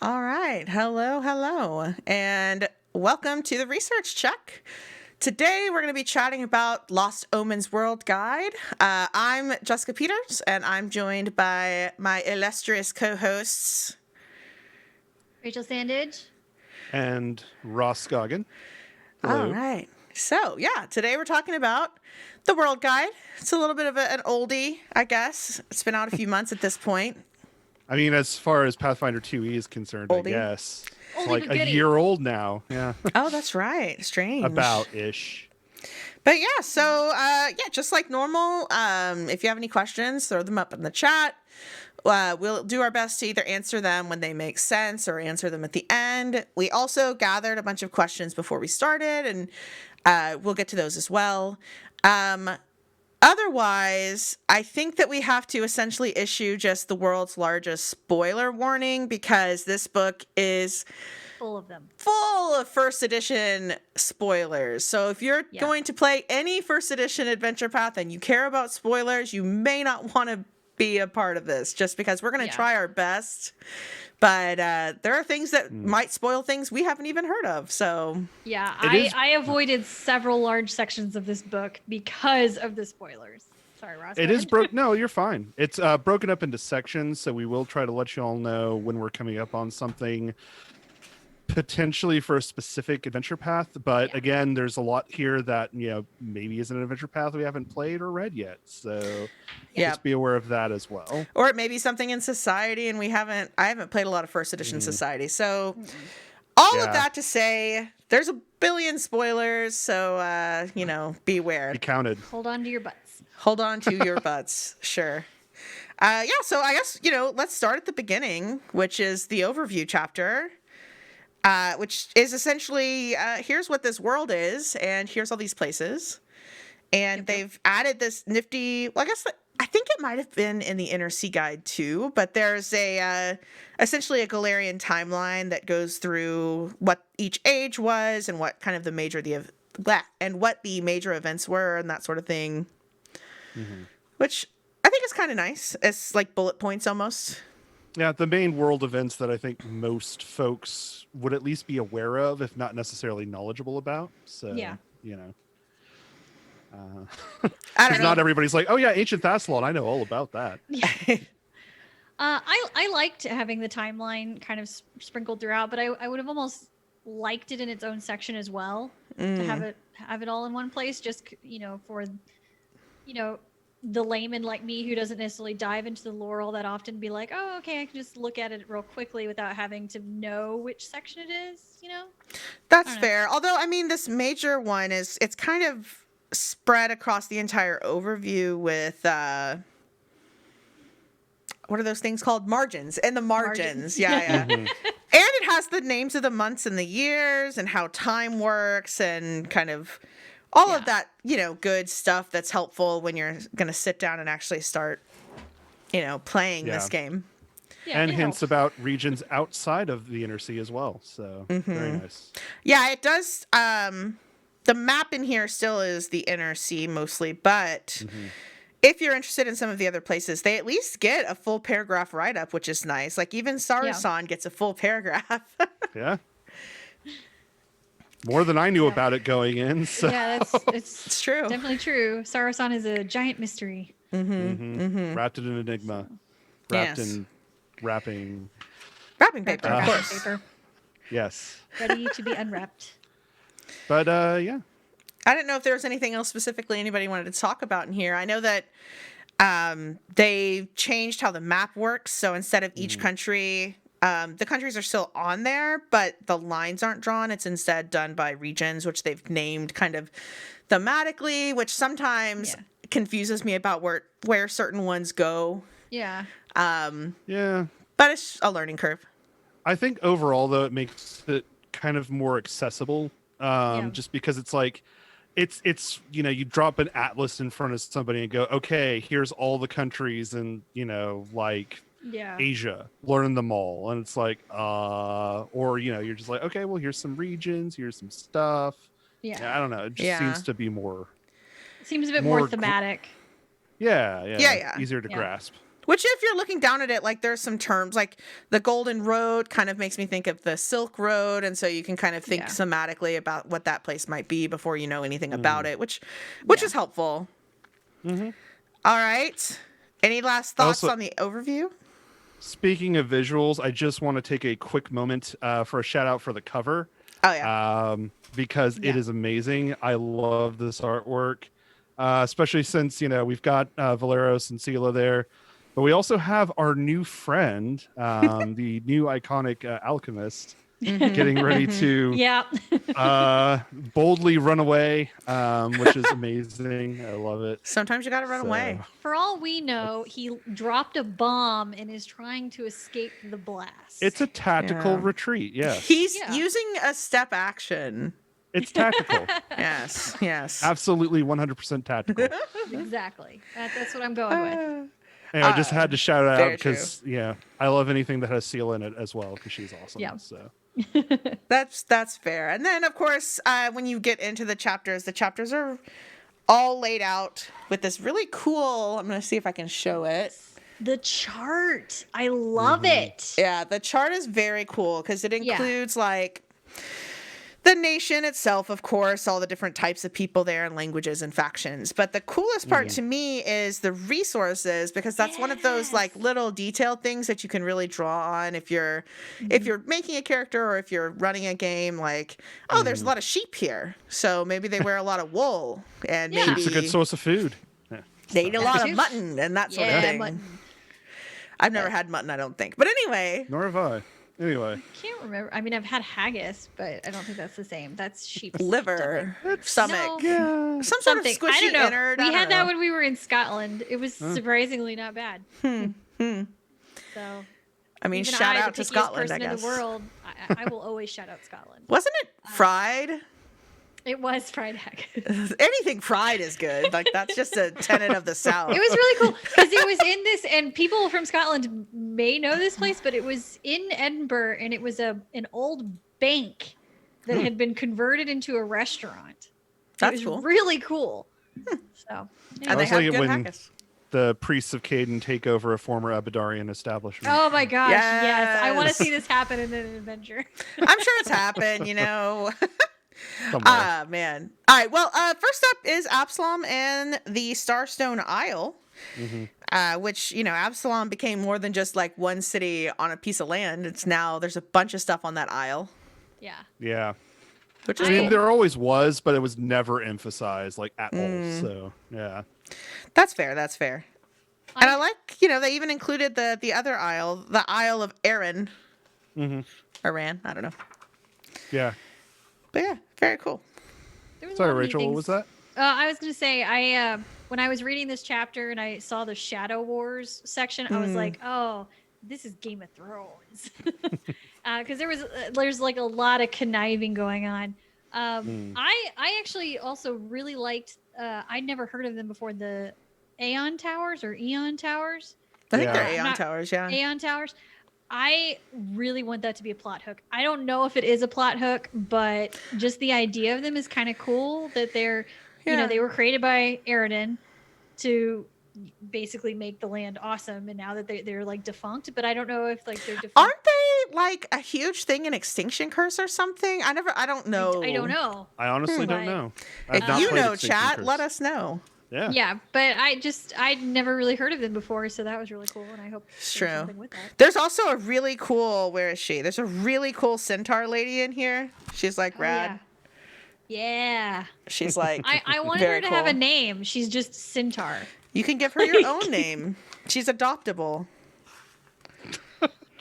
All right. Hello, and welcome to the Research Check. Today, we're going to be chatting about Lost Omens World Guide. I'm Jessica Peters, and I'm joined by my illustrious co-hosts, Rachel Sandage. And Ross Scoggin. Hello. All right. So, today we're talking about the World Guide. It's a little bit of an oldie, I guess. It's been out a few months at this point. I mean, as far as Pathfinder 2e is concerned, Oldie? I guess. It's Oldie like but a goodie. year old now. Yeah. Oh, that's right. Strange. About-ish. But just like normal, if you have any questions, throw them up in the chat. We'll do our best to either answer them when they make sense or answer them at the end. We also gathered a bunch of questions before we started, and we'll get to those as well. Otherwise, I think that we have to essentially issue just the world's largest spoiler warning because this book is Full of them. full of first edition spoilers. So if you're going to play any first edition adventure path and you care about spoilers, you may not want to be a part of this just because we're going to try our best. But there are things that might spoil things we haven't even heard of. So Yeah, I avoided several large sections of this book because of the spoilers. Sorry, Ross. It is broken. No, you're fine. It's broken up into sections, so we will try to let you all know when we're coming up on something potentially for a specific adventure path. But again, there's a lot here that, maybe isn't an adventure path we haven't played or read yet. So just be aware of that as well. Or it may be something in society and I haven't played a lot of first edition society. So all of that to say, there's a billion spoilers. So, beware. Be counted. Hold on to your butts. Hold on to your butts. Sure. So I guess, let's start at the beginning, which is the overview chapter. Which is essentially, here's what this world is, and here's all these places. And they've added this nifty, I think it might have been in the Inner Sea Guide too, but there's essentially a Golarion timeline that goes through what each age was and what kind of the major events were and that sort of thing. Mm-hmm. Which I think is kind of nice. It's like bullet points almost. Yeah, the main world events that I think most folks would at least be aware of, if not necessarily knowledgeable about. So, I don't know. Not everybody's like, oh yeah, Ancient Thassalon, I know all about that. Yeah. I liked having the timeline kind of sprinkled throughout, but I would have almost liked it in its own section as well to have it all in one place. Just for the layman like me who doesn't necessarily dive into the lore all that often, be like, oh, okay, I can just look at it real quickly without having to know which section it is, That's fair. Although, I mean, this major one it's kind of spread across the entire overview with, what are those things called? Margins. And the margins. Yeah. And it has the names of the months and the years and how time works and kind of all of that, good stuff that's helpful when you're going to sit down and actually start, playing this game. Yeah, and hints about regions outside of the Inner Sea as well. So very nice. Yeah, it does. The map in here still is the Inner Sea mostly, but if you're interested in some of the other places, they at least get a full paragraph write-up, which is nice. Like even Sarasson gets a full paragraph. Yeah. More than I knew about it going in. So. Yeah, it's true. Definitely true. Sarasson is a giant mystery. Wrapped in an enigma. Wrapped in wrapping paper, of course. Paper. Yes. Ready to be unwrapped. But yeah. I didn't know if there was anything else specifically anybody wanted to talk about in here. I know that they changed how the map works. So instead of each country, the countries are still on there, but the lines aren't drawn. It's instead done by regions, which they've named kind of thematically, which sometimes confuses me about where certain ones go. Yeah. But it's a learning curve. I think overall, though, it makes it kind of more accessible. Just because it's like, it's you drop an atlas in front of somebody and go, okay, here's all the countries and, Asia, learn them all. And it's like, or, you're just like, okay, well, here's some regions, here's some stuff. Yeah. I don't know. It just seems to be more. It seems a bit more thematic. Yeah. Easier to grasp. Which, if you're looking down at it, like there's some terms, like the Golden Road kind of makes me think of the Silk Road, and so you can kind of think thematically about what that place might be before you know anything about it, which is helpful. Mm-hmm. All right. Any last thoughts Also, on the overview? speaking of visuals, I just want to take a quick moment for a shout out for the cover. Oh yeah. Because it is amazing. I love this artwork, especially since we've got Valeros and Sela there. But we also have our new friend, the new iconic alchemist, getting ready to boldly run away, which is amazing. I love it. Sometimes you got to run away. For all we know, he dropped a bomb and is trying to escape the blast. It's a tactical retreat. Yeah. He's using a step action. It's tactical. Yes. Absolutely 100% tactical. Exactly. That's what I'm going with. And I just had to shout it out because, I love anything that has Seal in it as well because she's awesome. Yeah. So that's fair. And then, of course, when you get into the chapters are all laid out with this really cool. I'm going to see if I can show it. The chart. I love it. Yeah, the chart is very cool because it includes like the nation itself, of course, all the different types of people there and languages and factions. But the coolest part to me is the resources, because that's one of those like little detailed things that you can really draw on if you're making a character or if you're running a game. Like, there's a lot of sheep here, so maybe they wear a lot of wool, and maybe it's a good source of food. They eat a lot of mutton and that sort of thing. Mutton. I've never had mutton, I don't think. But anyway. Nor have I. Anyway. I can't remember. I mean, I've had haggis, but I don't think that's the same. That's sheep's liver, stomach, no. some sort of squishy I don't know. innard. We had that when we were in Scotland. It was surprisingly not bad. So, I mean, shout out to Scotland, I guess. In the world, I will always shout out Scotland. Wasn't it fried? It was fried haggis. Anything fried is good. Like, that's just a tenet of the South. It was really cool because it was in this, and people from Scotland may know this place, but it was in Edinburgh, and it was an old bank that had been converted into a restaurant. That's it was cool. Really cool. So, and they have good when haggis. the priests of Caden take over a former Abadarian establishment. Oh my gosh, yes. I want to see this happen in an adventure. I'm sure it's happened, man. All right. Well, first up is Absalom and the Starstone Isle, which, Absalom became more than just like one city on a piece of land. It's now there's a bunch of stuff on that isle. Yeah. Yeah. Which is I mean, cool. there always was, but it was never emphasized like at all. So, yeah. That's fair. And I like, they even included the other isle, the Isle of Aran. Iran, I don't know. Yeah. But yeah, very cool. Sorry, Rachel, what was that? I was going to say, when I was reading this chapter and I saw the Shadow Wars section, I was like, oh, this is Game of Thrones. Because there's like a lot of conniving going on. I actually also really liked, I'd never heard of them before, the Aeon Towers or Eon Towers. I think they're Aeon Towers, yeah. Aeon Towers. I really want that to be a plot hook. I don't know if it is a plot hook, but just the idea of them is kind of cool that they're, they were created by Eridan to basically make the land awesome. And now that they're like defunct, but I don't know if like they're defunct. Aren't they like a huge thing in Extinction Curse or something? I don't know. I don't know. I honestly don't know. If you know, chat, let us know. Yeah. Yeah, but I'd never really heard of them before, so that was really cool, and I hope it's there's true. something with that. There's also a really cool, where is she? There's a really cool centaur lady in here. She's like rad. Yeah. She's like I wanted her to have a name. She's just Centaur. You can give her your own name. She's adoptable.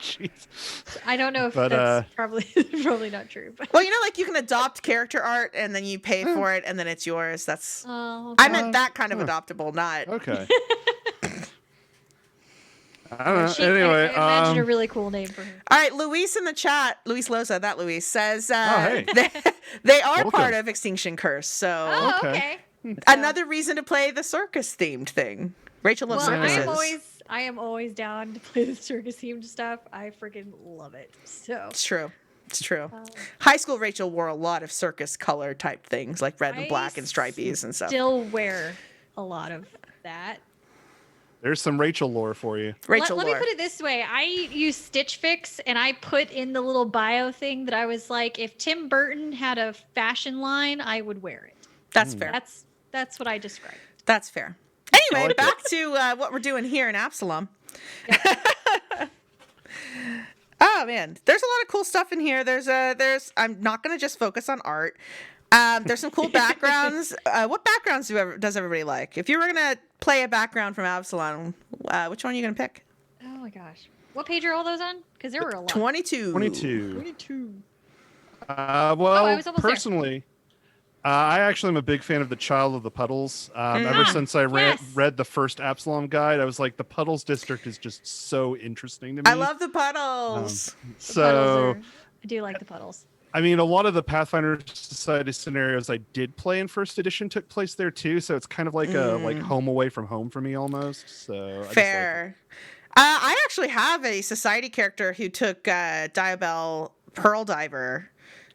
Jeez. I don't know if that's probably not true. But. Well, like you can adopt character art and then you pay for it and then it's yours. That's okay. I meant that kind of adoptable, not okay. I don't know. Anyway, I imagine a really cool name for her. All right, Luis in the chat, Luis Loza, that Luis says hey. they are Welcome. part of Extinction Curse. So Okay. another reason to play the circus themed thing. Rachel loves circuses. I am always down to play the circus themed stuff. I freaking love it. So It's true. High school Rachel wore a lot of circus color type things like red and black and stripies and stuff. Still wear a lot of that. There's some Rachel lore for you. Rachel Let lore. me put it this way. I use Stitch Fix, and I put in the little bio thing that I was like, if Tim Burton had a fashion line, I would wear it. That's fair. That's what I described. That's fair. Anyway, like back to what we're doing here in Absalom. Yep. Oh man, there's a lot of cool stuff in here. I'm not gonna just focus on art. There's some cool backgrounds. What backgrounds does everybody like? If you were gonna play a background from Absalom, which one are you gonna pick? Oh my gosh. What page are all those on? Because there were a lot. 22. 22. Well, I was almost there. personally, I actually am a big fan of the Child of the Puddles. Ever since I read the first Absalom guide, I was like, the Puddles district is just so interesting to me. I love the puddles. I do like the puddles. I mean, a lot of the Pathfinder Society scenarios I did play in first edition took place there too, so it's kind of like a home away from home for me almost. So Fair. I actually have a society character who took Diabelle Pearl Diver.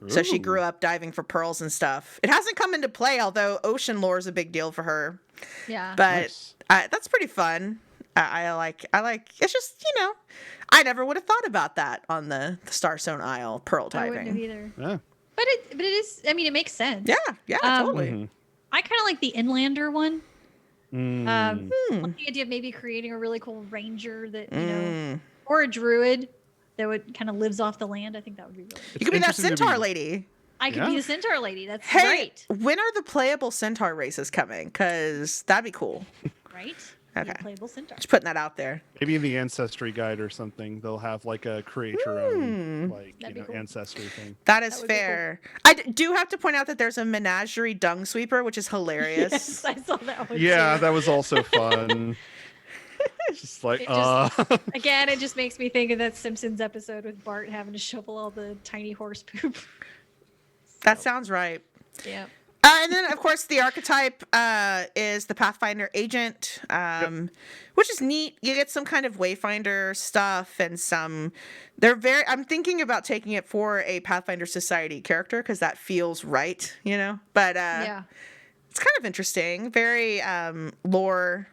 So she grew up diving for pearls and stuff. It hasn't come into play, although ocean lore is a big deal for her. Yeah. But that's pretty fun. I like. It's just I never would have thought about that on the Starstone Isle pearl diving. I wouldn't have either. Yeah. But it is. I mean, it makes sense. Yeah, totally. Mm-hmm. I kind of like the Inlander one. Mm. Like the idea of maybe creating a really cool ranger that or a druid that would kind of lives off the land. I think that would be really cool. You could be that centaur lady. I could be the centaur lady. That's Hey, great. when are the playable centaur races coming? Because that'd be cool. Right? Okay. Playable centaur. Just putting that out there. Maybe in the ancestry guide or something, they'll have like a create your own That'd be cool. ancestry thing. That is That would be fair. I do have to point out that there's a menagerie dung sweeper, which is hilarious. Yes, I saw that one. Yeah, too. that was also fun. Just like, Again, it just makes me think of that Simpsons episode with Bart having to shovel all the tiny horse poop. That sounds right. Yeah. And then, of course, the archetype is the Pathfinder Agent, which is neat. You get some kind of Wayfinder stuff and some. I'm thinking about taking it for a Pathfinder Society character because that feels right, But Yeah. it's kind of interesting. Very lore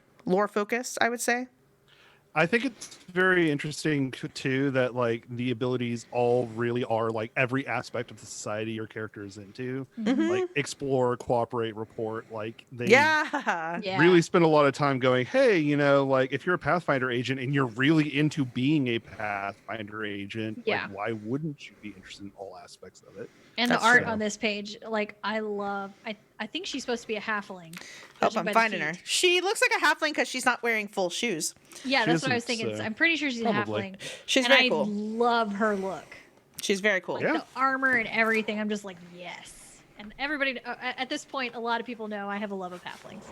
focused, I would say. I think it's very interesting too that like the abilities all really are like every aspect of the society your character is into. Like explore, cooperate, report. Like they really spend a lot of time going, hey, like if you're a Pathfinder agent and you're really into being a Pathfinder agent, like why wouldn't you be interested in all aspects of it? And the art on this page, like I love. I think she's supposed to be a halfling. Oh, I'm finding her. She looks like a halfling because she's not wearing full shoes. Yeah, that's what I was thinking. I'm pretty sure she's a halfling. She's very cool. I love her look. She's very cool. Like the armor and everything. I'm just like, yes. And everybody, at this point, a lot of people know I have a love of halflings.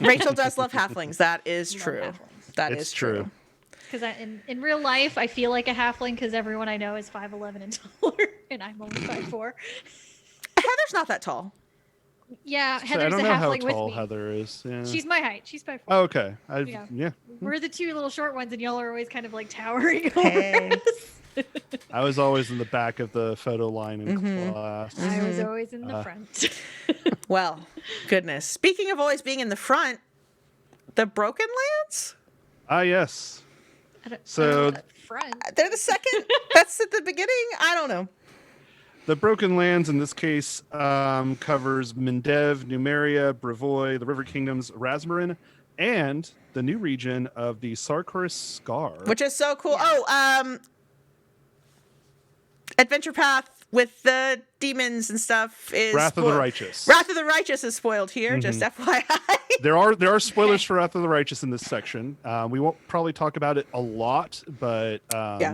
Rachel does love halflings. That is true. Halflings. That is true. Because in real life, I feel like a halfling because everyone I know is 5'11" and taller, and I'm only 5'4". Heather's not that tall. Yeah, So Heather's I don't a know halfling how with tall me. Heather is. Yeah. She's my height. She's 5'4". Oh, okay. Yeah. We're the two little short ones, and y'all are always kind of like towering over Hey. us. I was always in the back of the photo line in class. I was always in the front. Well, goodness. Speaking of always being in the front, the Broken Lands? Yes. So front. They're the second. That's at the beginning? I don't know. The Broken Lands, in this case, covers Mendev, Numeria, Brevoy, the River Kingdoms, Razmarin, and the new region of the Sarkoris Scar. Which is so cool. Oh, Adventure Path with the demons and stuff is Wrath of the Righteous. Wrath of the Righteous is spoiled here, just FYI. There are spoilers for Wrath of the Righteous in this section. We won't probably talk about it a lot, but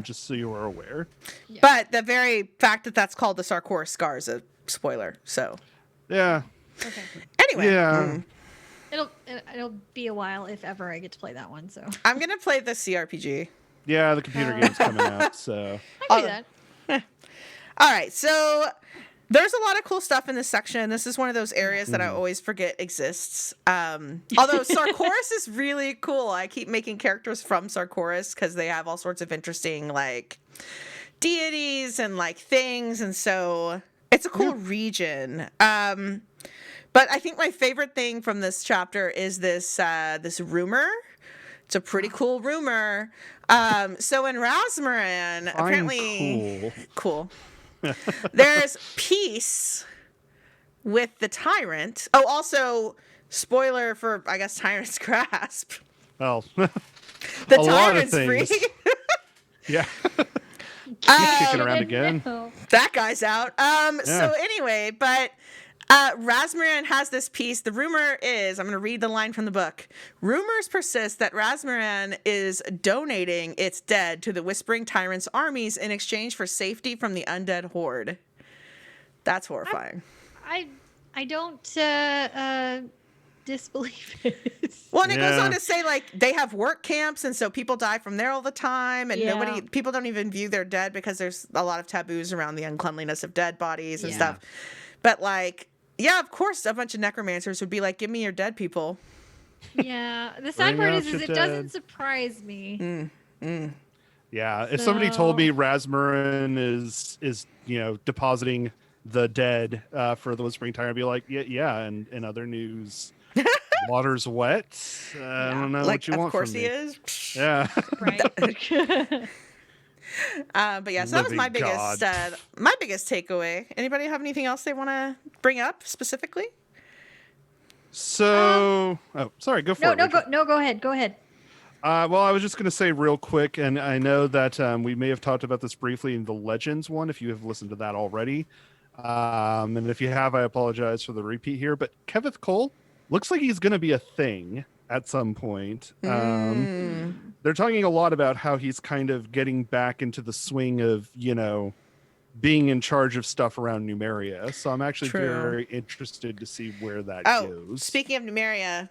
just so you are aware. Yeah. But the very fact that that's called the Sarkoris Scar is a spoiler. So Yeah. Okay. anyway, Yeah. It'll be a while if ever I get to play that one. So I'm gonna play the CRPG. Yeah, the computer game's coming out, so. I can do that. All right, so there's a lot of cool stuff in this section. This is one of those areas that I always forget exists. Although Sarkoris is really cool. I keep making characters from Sarkoris because they have all sorts of interesting like deities and like things, and so it's a cool region. But I think my favorite thing from this chapter is this this rumor It's a pretty cool rumor. So in Razmarin, apparently cool. There's peace with the tyrant. Oh, also spoiler for I guess Tyrant's Grasp. Well, The tyrant's free. Yeah. He's kicking around again. That guy's out. So anyway, but Razmarin has this piece. The rumor is, I'm going to read the line from the book. Rumors persist that Razmarin is donating its dead to the Whispering Tyrant's armies in exchange for safety from the undead horde. That's horrifying. I don't disbelieve it. Well, and it goes on to say, like, they have work camps, and so people die from there all the time, and people don't even view their dead because there's a lot of taboos around the uncleanliness of dead bodies and stuff. But, like, yeah, of course, a bunch of necromancers would be like, give me your dead people. Yeah. The sad part is it doesn't surprise me. Yeah. If somebody told me Razmarin is depositing the dead for the Whispering Tyrant, I'd be like, yeah. And in other news, water's wet. I don't know what you want from me. Of course he is. Yeah. Right. But yeah, so that was my biggest takeaway. Anybody have anything else they want to bring up specifically? So, sorry, go for it. Go ahead. Well, I was just going to say real quick, and I know that we may have talked about this briefly in the Legends one, if you have listened to that already. And if you have, I apologize for the repeat here, but Kevith Cole looks like he's going to be a thing at some point. They're talking a lot about how he's kind of getting back into the swing of, being in charge of stuff around Numeria. So I'm actually very interested to see where that goes. Speaking of Numeria.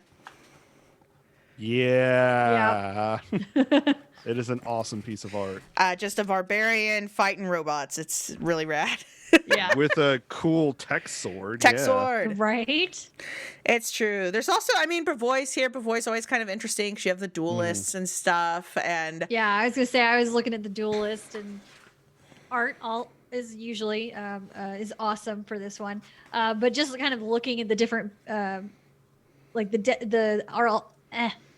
Yeah. It is an awesome piece of art. Just a barbarian fighting robots. It's really rad. Yeah. With a cool tech sword. Sword. Right. It's true. There's also, Brevois here. Brevois always kind of interesting because you have the duelists and stuff. And yeah, I was going to say, I was looking at the duelist, and art is usually is awesome for this one. But just kind of looking at the different, like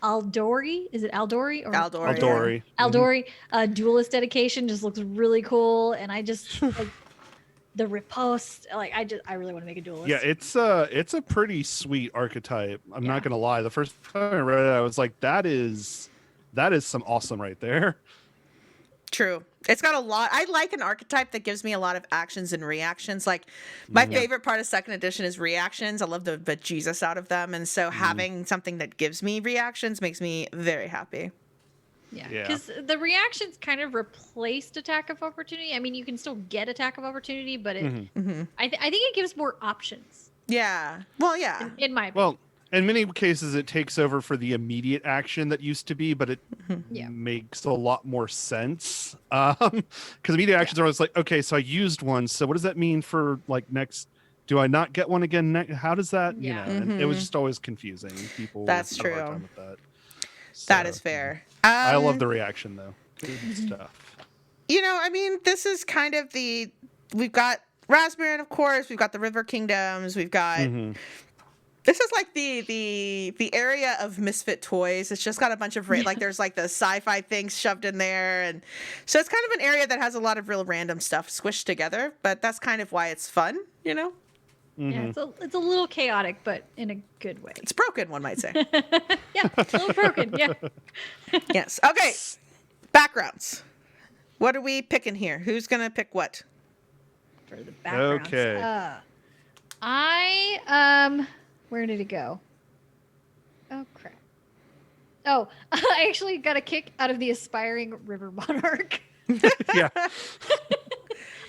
Aldori? Is it Aldori? Or Aldori. Aldori. Duelist dedication just looks really cool. And I just, like, the riposte, like, I really want to make a duelist. Yeah, it's a pretty sweet archetype. I'm not going to lie. The first time I read it, I was like, that is some awesome right there. True. It's got a lot. I like an archetype that gives me a lot of actions and reactions. Like, my favorite part of second edition is reactions. I love the bejesus out of them. And so having something that gives me reactions makes me very happy. Yeah. Because the reactions kind of replaced attack of opportunity. I mean, you can still get attack of opportunity, but I think it gives more options. Yeah. Well, yeah. In my opinion. Well, in many cases, it takes over for the immediate action that used to be, but it makes a lot more sense. Because immediate actions are always like, okay, so I used one. So what does that mean for, like, next? Do I not get one again? How does that, and it was just always confusing. People That's had a hard true. time with that. So, That is fair. I love the reaction, though. Good stuff. This is kind of we've got Razmarin, of course. We've got the River Kingdoms. We've got... This is like the area of misfit toys. It's just got a bunch of there's like the sci-fi things shoved in there, and so it's kind of an area that has a lot of real random stuff squished together. But that's kind of why it's fun, Yeah, it's a little chaotic, but in a good way. It's broken, one might say. Yeah, it's a little broken. Yeah. Yes. Okay. Backgrounds. What are we picking here? Who's gonna pick what? For the backgrounds. Okay. Where did it go? Oh, crap. Oh, I actually got a kick out of the Aspiring River Monarch. Yeah.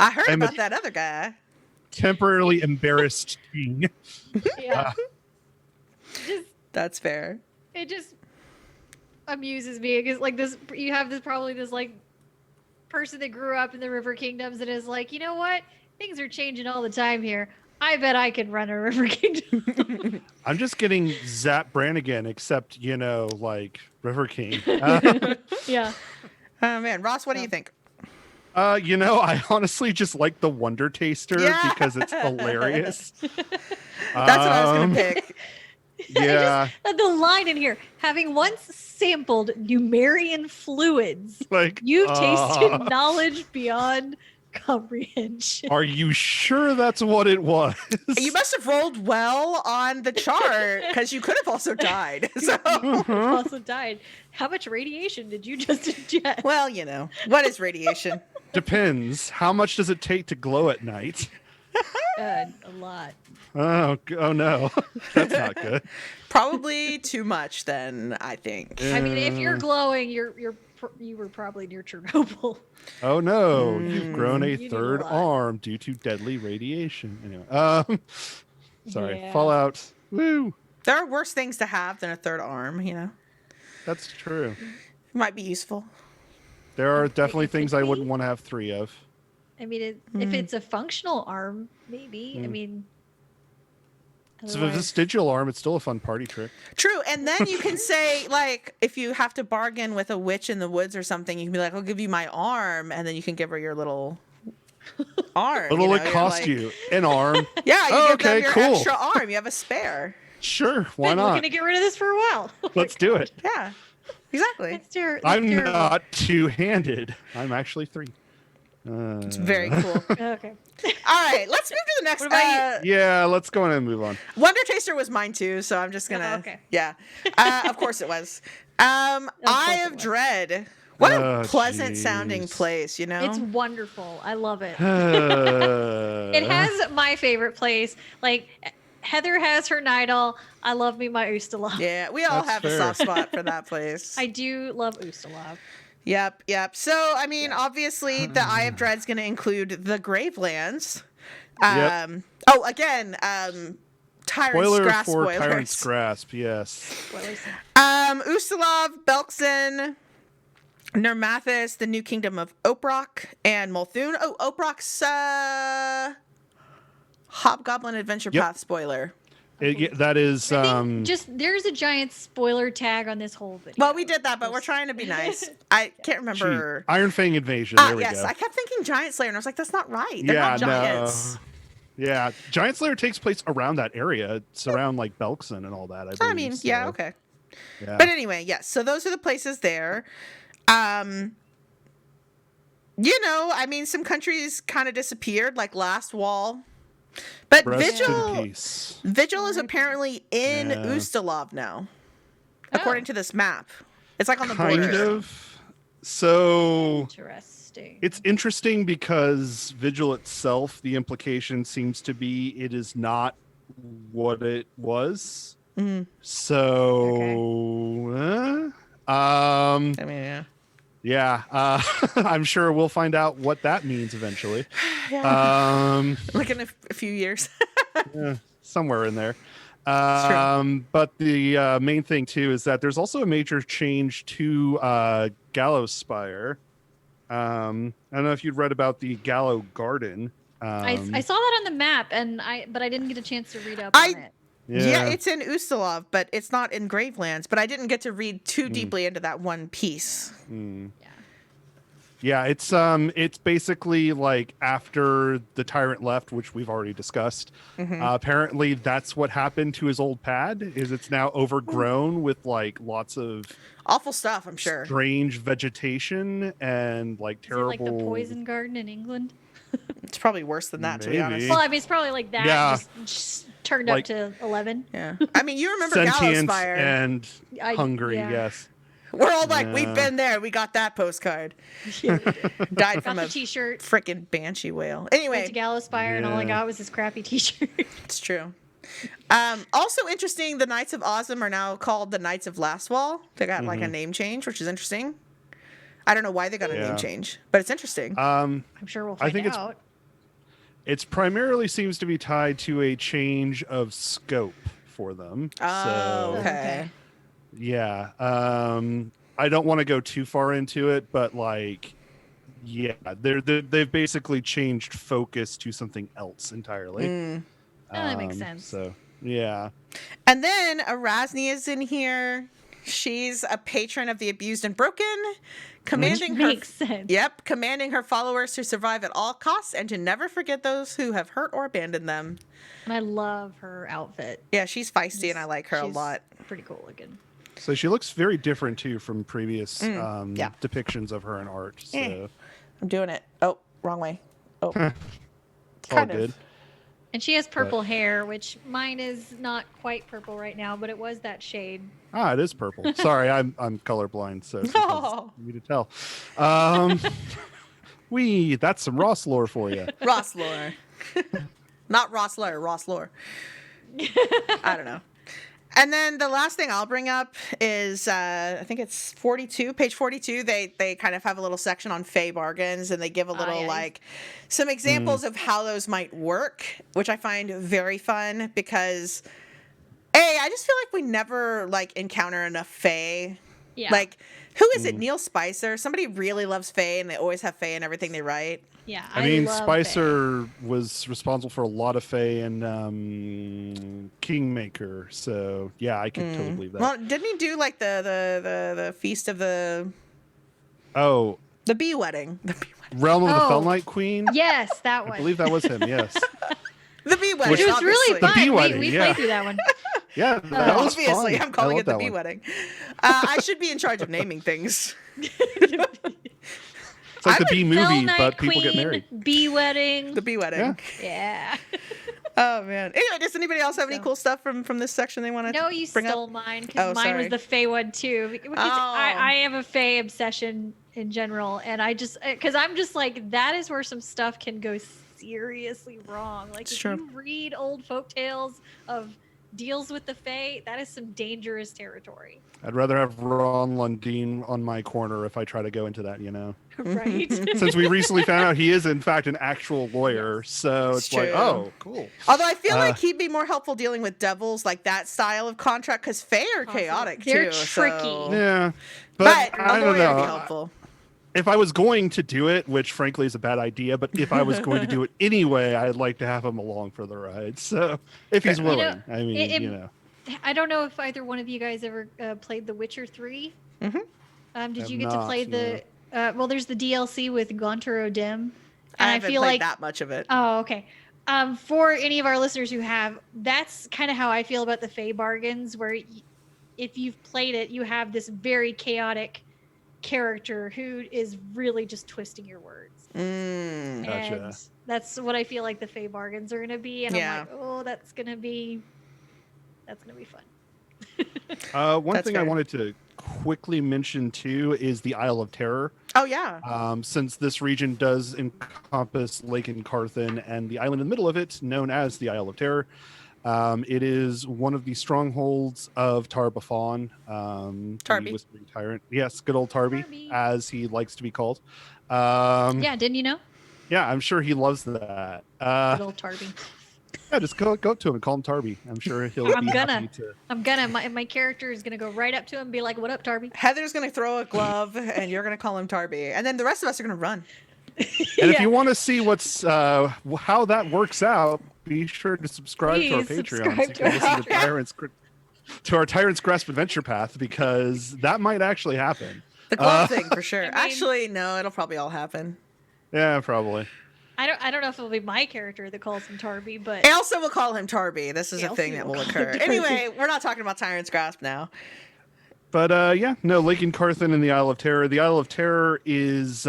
I heard about that other guy. Temporarily embarrassed king. Yeah. That's fair. It just amuses me because, like, you have probably this like person that grew up in the River Kingdoms and is like, you know what? Things are changing all the time here. I bet I could run a River Kingdom. I'm just getting Zap Brannigan, except, like River King. Yeah. Oh, man. Ross, what do you think? I honestly just like the Wonder Taster because it's hilarious. That's what I was going to pick. Yeah. The line in here, having once sampled Numerian fluids, Like, you've tasted knowledge beyond comprehension. are you sure that's what it was? You must have rolled well on the chart because you could have also died. So, You've also died. How much radiation did you just ingest? well, what is radiation? Depends. How much does it take to glow at night? A lot. Oh no, that's not good. Probably too much. Then I think. I mean, if you're glowing, you were probably near Chernobyl. Oh no, you've grown a You need a third lot. arm due to deadly radiation. Anyway, sorry, Yeah. Fallout. Woo, There are worse things to have than a third arm. that's true. It might be useful. There are It definitely could things I be. wouldn't want to have 3 of. I mean, if it's a functional arm, maybe. I mean, So if it's a otherwise- vestigial arm, it's still a fun party trick. True, and then you can say like, if you have to bargain with a witch in the woods or something, you can be like, "I'll give you my arm," and then you can give her your little arm. What'll it You're cost like- you? An arm? Yeah, you Oh, give them okay, your cool. extra arm. You have a spare. Sure, why Been not? looking to get rid of this for a while. Let's do it. Yeah, exactly. That's terrible. I'm not two-handed. I'm actually 3. It's very cool. Okay. All right, let's move to the next. What about Yeah, let's go on and move on. Wonder Taster was mine too, so I'm just gonna. Oh, okay. Yeah, of course it was. Eye it of was. Dread. What a Oh, pleasant jeez. sounding place, It's wonderful. I love it. It It has my favorite place. Like Heather has her Nidal. I love me my Ustalav. Yeah, we all That's have a fair. soft spot for that place. I do love Ustalav. Yep. So, I mean, obviously, the Eye of Dread's going to include the Gravelands. Yep. Oh, again, Tyrant's Spoiler Grasp for spoilers. Tyrant's Grasp, yes. Spoilers. Ustalav, Belkzen, Nermathis, the New Kingdom of Oprok, and Multhun. Oh, Oprok's Hobgoblin Adventure Yep. Path spoiler. That is, I think just there's a giant spoiler tag on this whole video. Well, we did that, but we're trying to be nice. I can't remember. Iron Fang Invasion, there we Yes, go. I kept thinking Giant Slayer, and I was like, that's not right. They're Yeah, not giants. no. Yeah, Giant Slayer takes place around that area. It's around like Belkzen and all that, I believe. I mean, yeah, so, okay. Yeah. But anyway, yes. So those are the places there. I mean, some countries kind of disappeared, like Last Wall. But Rest in Vigil peace. is apparently in Yeah. Ustalav now, according to this map. It's like on the Kind border. of. So Interesting. it's interesting because Vigil itself, the implication seems to be it is not what it was. Mhm. So, I mean, yeah. yeah, I'm sure we'll find out what that means eventually. Yeah. Like in a few years. Somewhere in there. true. But the main thing too is that there's also a major change to Gallow Spire. I don't know if you'd read about the Gallow Garden. I saw that on the map, but I didn't get a chance to read up I- on it. Yeah, it's in Ustalav, but it's not in Gravelands. But I didn't get to read too Hmm. deeply into that one piece. Yeah, it's basically like after the tyrant left, which we've already discussed. Apparently, that's what happened to his old pad. Is it's now overgrown with like lots of Awful stuff, I'm sure. strange vegetation and like Is it terrible. like the poison garden in England? It's probably worse than that, to be honest. Maybe. Well, I mean, it's probably like that. Yeah. Just turned Like- up to 11. Yeah. I mean, you remember Gallow Sentient Spire. and hungry. yeah. Yes. We're all like, Yeah. we've been there. We got that postcard. Died Got from the a t-shirt. freaking banshee whale. Went to Anyway, Gallow Spire, and all I Yeah. got was this crappy t-shirt. it's true. Also interesting, the Knights of Ozum are now called the Knights of Lastwall. They got like a name change, which is interesting. I don't know why they got a Yeah. name change, but it's interesting. I'm sure we'll find think it's- out. It's primarily seems to be tied to a change of scope for them. Oh, So okay. yeah. I don't want to go too far into it, but like yeah, they've basically changed focus to something else entirely. that makes sense. So yeah. And then a Razny is in here. She's a patron of the abused and broken, commanding her Makes sense. Yep, commanding her followers to survive at all costs and to never forget those who have hurt or abandoned them. And I love her outfit. Yeah, she's feisty and I like her a She's lot. Pretty cool looking. So she looks very different too from previous yeah. depictions of her in art. So I'm doing it. Oh, wrong way. Oh. it's all good. And she has purple hair, which mine is not quite purple right now, but it was that shade. Ah, it is purple. Sorry, I'm colorblind, so it's Oh. me to tell. That's some Ross lore for you. Ross lore. Not Ross lore, Ross lore. I don't know. And then the last thing I'll bring up is, I think it's 42, page 42. They kind of have a little section on Fey bargains, and they give a little, like, some examples of how those might work, which I find very fun because, I just feel like we never, like, encounter enough Fey. Yeah. Like, who is it? Neil Spicer? Somebody really loves Fey, and they always have Fey in everything they write. Yeah, I mean, love Spicer was responsible for a lot of Fey and Kingmaker, so yeah, I could totally believe that. Well, didn't he do like the feast of the bee wedding? The bee wedding. Realm of the Fell Knight Queen? Faye. Yes, that one. I believe that was him, yes. The bee wedding. Which It was really obviously. fun. bee wedding, we yeah. played through that one. Yeah, that was Obviously, fun. I'm calling I it the love bee that one. wedding. I should be in charge of naming things. It's like the I bee would- Fell movie, Knight but people get Queen, married. Bee wedding. The bee wedding. Yeah. Yeah. Oh man. Anyway, does anybody else have any cool stuff from this section they want to No, you bring stole up? mine because Oh, mine sorry. was the Fae one too. Because I have a Fae obsession in general, and I just because I'm just like that is where some stuff can go seriously wrong. Like if Sure. you read old folk tales of deals with the Fae, that is some dangerous territory. I'd rather have Ron Lundeen on my corner if I try to go into that, Right. Since we recently found out he is, in fact, an actual lawyer. So It's it's like, true. oh, cool. Although I feel like he'd be more helpful dealing with devils, like that style of contract, because Fae are chaotic They're too. tricky. So. Yeah. But I a don't lawyer would be know. helpful. If I was going to do it, which frankly is a bad idea, but if I was going to do it anyway, I'd like to have him along for the ride. So if he's willing, I mean, I don't know if either one of you guys ever played The Witcher 3. Mm-hmm. Did Have you get to not, play the? Well, there's the DLC with Gunter O'Dim, and I haven't feel played like that much of it. Oh, okay. For any of our listeners who have, that's kind of how I feel about the Fae bargains, where if you've played it, you have this very chaotic character who is really just twisting your words. Gotcha. And that's what I feel like the Fae bargains are going to be. And Yeah. I'm like, oh, that's going to be fun. One That's thing I fair. wanted to quickly mention too is the Isle of Terror. Oh yeah. Since this region does encompass Lake Carthen and the island in the middle of it, known as the Isle of Terror, it is one of the strongholds of Tar-Baphon. Tarby. The Whispering Tyrant. Yes, good old Tarby, Tarby. as he likes to be called. Yeah, didn't you know? Yeah, I'm sure he loves that. Good old Tarby. Yeah, just go up to him and call him Tarby. I'm sure he'll I'm be gonna. happy to. My character is gonna go right up to him and be like, "What up, Tarby?" Heather's gonna throw a glove, and you're gonna call him Tarby, and then the rest of us are gonna run. And if you want to see what's how that works out, be sure to subscribe to our Please Patreon so subscribe you to can listen our to our Tyrant's Grasp adventure path, because that might actually happen. The glove thing for sure. I mean- Actually, no, it'll probably all happen. Yeah, probably. I don't know if it'll be my character that calls him Tarby, but Ailsa will call him Tarby. This is a Ailsa thing that will will call occur. him Tarby. Anyway, we're not talking about Tyrant's Grasp now. But Lake Carthen and the Isle of Terror. The Isle of Terror is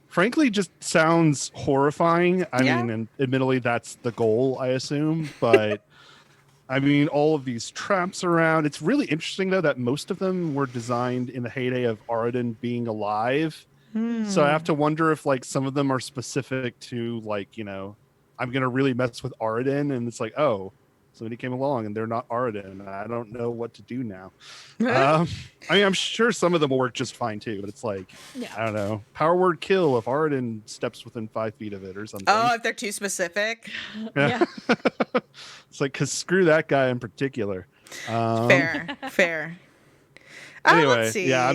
frankly just sounds horrifying. I Yeah. mean, and admittedly that's the goal, I assume, but I mean, all of these traps around. It's really interesting though that most of them were designed in the heyday of Aradin being alive. So I have to wonder if like some of them are specific to like, I'm going to really mess with Aradin, and it's like, oh, somebody came along and they're not Aradin, and I don't know what to do now. I mean, I'm sure some of them will work just fine too, but it's like, Yeah. I don't know, power word kill if Aradin steps within 5 feet of it or something. Oh, if they're too specific. yeah. It's like, cause screw that guy in particular. Fair. Anyway, Let's see. yeah,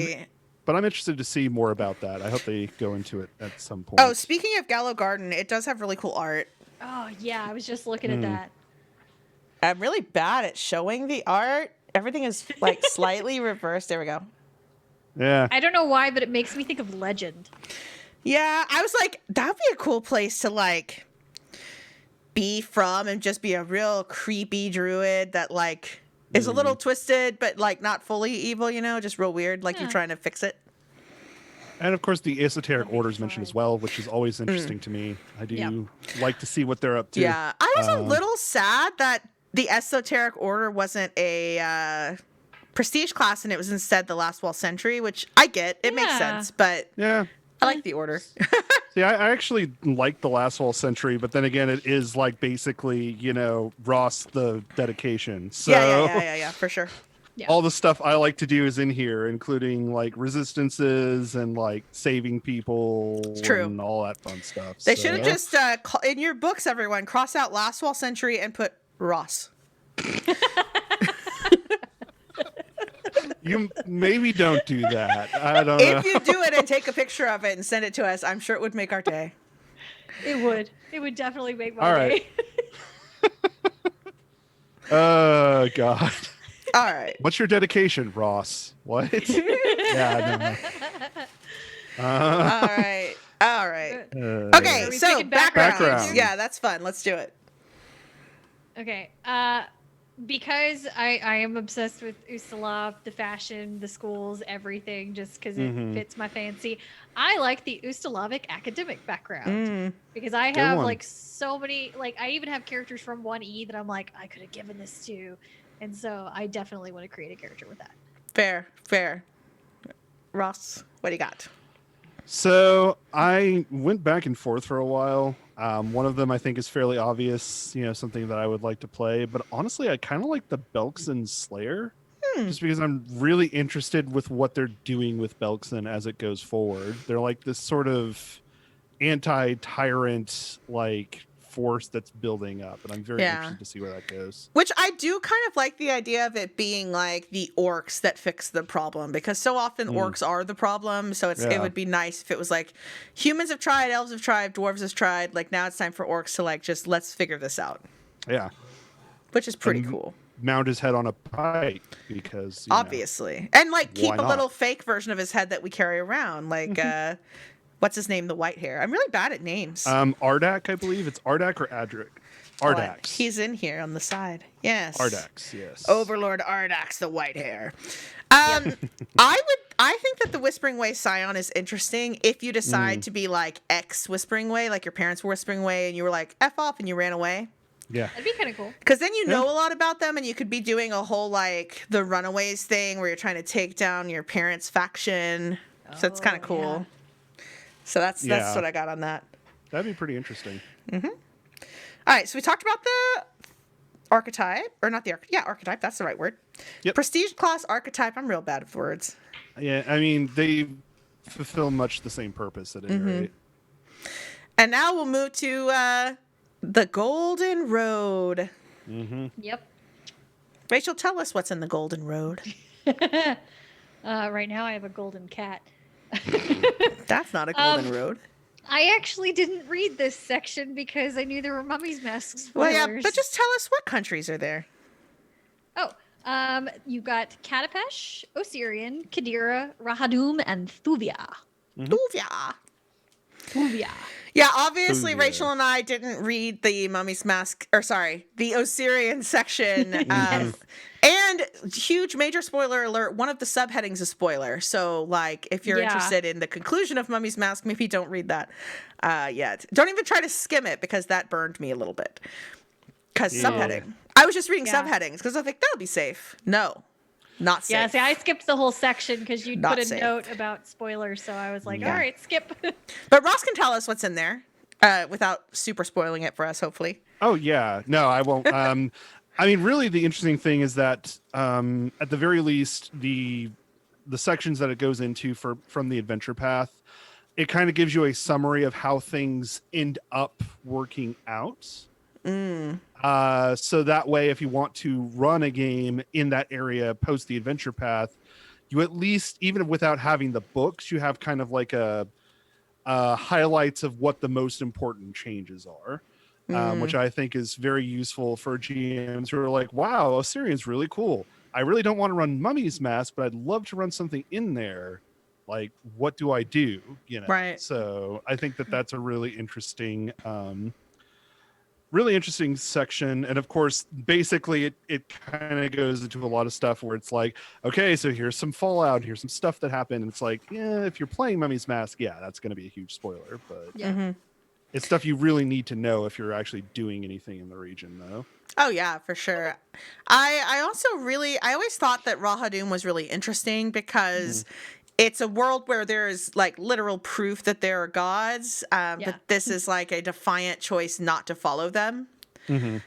but I'm interested to see more about that. I hope they go into it at some point. Oh, speaking of Gallow Garden, it does have really cool art. Oh yeah, I was just looking at that. I'm really bad at showing the art Everything is like slightly reversed. There we go. Yeah. I don't know why, but it makes me think of Legend. Yeah, I was like, that would be a cool place to like be from and just be a real creepy druid that like is a little twisted, but like not fully evil, you know, just real weird, like you're trying to fix it. And of course, the Esoteric That'd be Orders mentioned as fun. well, which is always interesting to me. I do like to see what they're up to. Yeah, I was a little sad that the Esoteric Order wasn't a prestige class and it was instead the Last Wall Sentry, which I get. It makes Yeah. sense, but Yeah. I like the order. See, I actually like the Last Wall Sentry, but then again, it is like basically, Ross the dedication. So yeah, for sure. Yeah. all the stuff I like to do is in here, including like resistances and like saving people true. and all that fun stuff. They should have just, in your books, everyone, cross out Last Wall Sentry and put Ross. You maybe don't do that. I don't know. If you do it and take a picture of it and send it to us, I'm sure it would make our day. It would. It would definitely make my All day. right. Oh, God. All right. What's your dedication, Ross? What? Yeah, All right. All right. no. Okay, Are we so picking backgrounds. background? Yeah, that's fun. Let's do it. Okay. Because I am obsessed with Ustalav, the fashion, the schools, everything, just because it fits my fancy. I like the Ustalavic academic background because I have one. like so many, like I even have characters from 1E that I'm like, I could have given this to. And so I definitely want to create a character with that. Fair. Ross, what do you got? So I went back and forth for a while. One of them I think is fairly obvious, something that I would like to play. But honestly, I kind of like the Belkzen Slayer, just because I'm really interested with what they're doing with Belkzen as it goes forward. They're like this sort of anti-tyrant like force that's building up, and I'm very interested to see where that goes. Which I do kind of like the idea of it being like the orcs that fix the problem, because so often orcs are the problem. So it would be nice if it was like humans have tried, elves have tried, dwarves have tried. Like now it's time for orcs to like just let's figure this out. Yeah, which is pretty cool. Mount his head on a pike because obviously, and like keep why a little not? fake version of his head that we carry around, like what's his name, the white hair. I'm really bad at names. Ardak, I believe it's Ardak or Adric. Ardax. He's in here on the side. Yes. Ardax, yes. Overlord Ardax, the white hair. I think that the Whispering Way Scion is interesting if you decide to be like ex Whispering Way, like your parents were Whispering Way and you were like F off and you ran away. Yeah. That'd be kind of cool. Because then you know a lot about them and you could be doing a whole like the Runaways thing where you're trying to take down your parents' faction. So it's kind of cool. Yeah. So that's what I got on that. That'd be pretty interesting. All right, so we talked about the archetype, or not the archetype. That's the right word. Yep. Prestige class archetype. I'm real bad with words. Yeah, I mean they fulfill much the same purpose at any rate. And now we'll move to the Golden Road. Yep. Rachel, tell us what's in the Golden Road. Right now I have a golden cat. That's not a Golden Road. I actually didn't read this section because I knew there were mummies masks. Well, yeah, but just tell us what countries are there. You got Katapesh, Osirian, Kadira, Rahadum, and Thuvia. Thuvia. Yeah, obviously Thuvia. Rachel and I didn't read the Mummy's Mask, the Osirian section. And huge major spoiler alert, one of the subheadings is spoiler. So, like, if you're interested in the conclusion of Mummy's Mask, maybe don't read that yet. Don't even try to skim it because that burned me a little bit. Because subheading. I was just reading subheadings because I think that'll be safe. No, not safe. Yeah, see, I skipped the whole section because you'd Not put a safe. note about spoilers, so I was like, all right, skip. But Ross can tell us what's in there without super spoiling it for us, hopefully. Oh yeah, no, I won't. I mean, really, the interesting thing is that at the very least, the sections that it goes into from the adventure path, it kind of gives you a summary of how things end up working out. So that way, if you want to run a game in that area post the adventure path, you at least, even without having the books, you have kind of like a highlights of what the most important changes are. Which I think is very useful for GMs who are like, wow, Osirian's really cool. I really don't want to run Mummy's Mask, but I'd love to run something in there. Like, what do I do? You know, Right. So I think that that's a really interesting section. And of course, basically it kind of goes into a lot of stuff where it's like, okay, so here's some fallout, here's some stuff that happened. And it's like, yeah, if you're playing Mummy's Mask, yeah, that's going to be a huge spoiler, but Yeah. it's stuff you really need to know if you're actually doing anything in the region, though. Oh yeah, for sure. I also I always thought that Rahadum was really interesting because it's a world where there is like literal proof that there are gods, but this is like a defiant choice not to follow them. And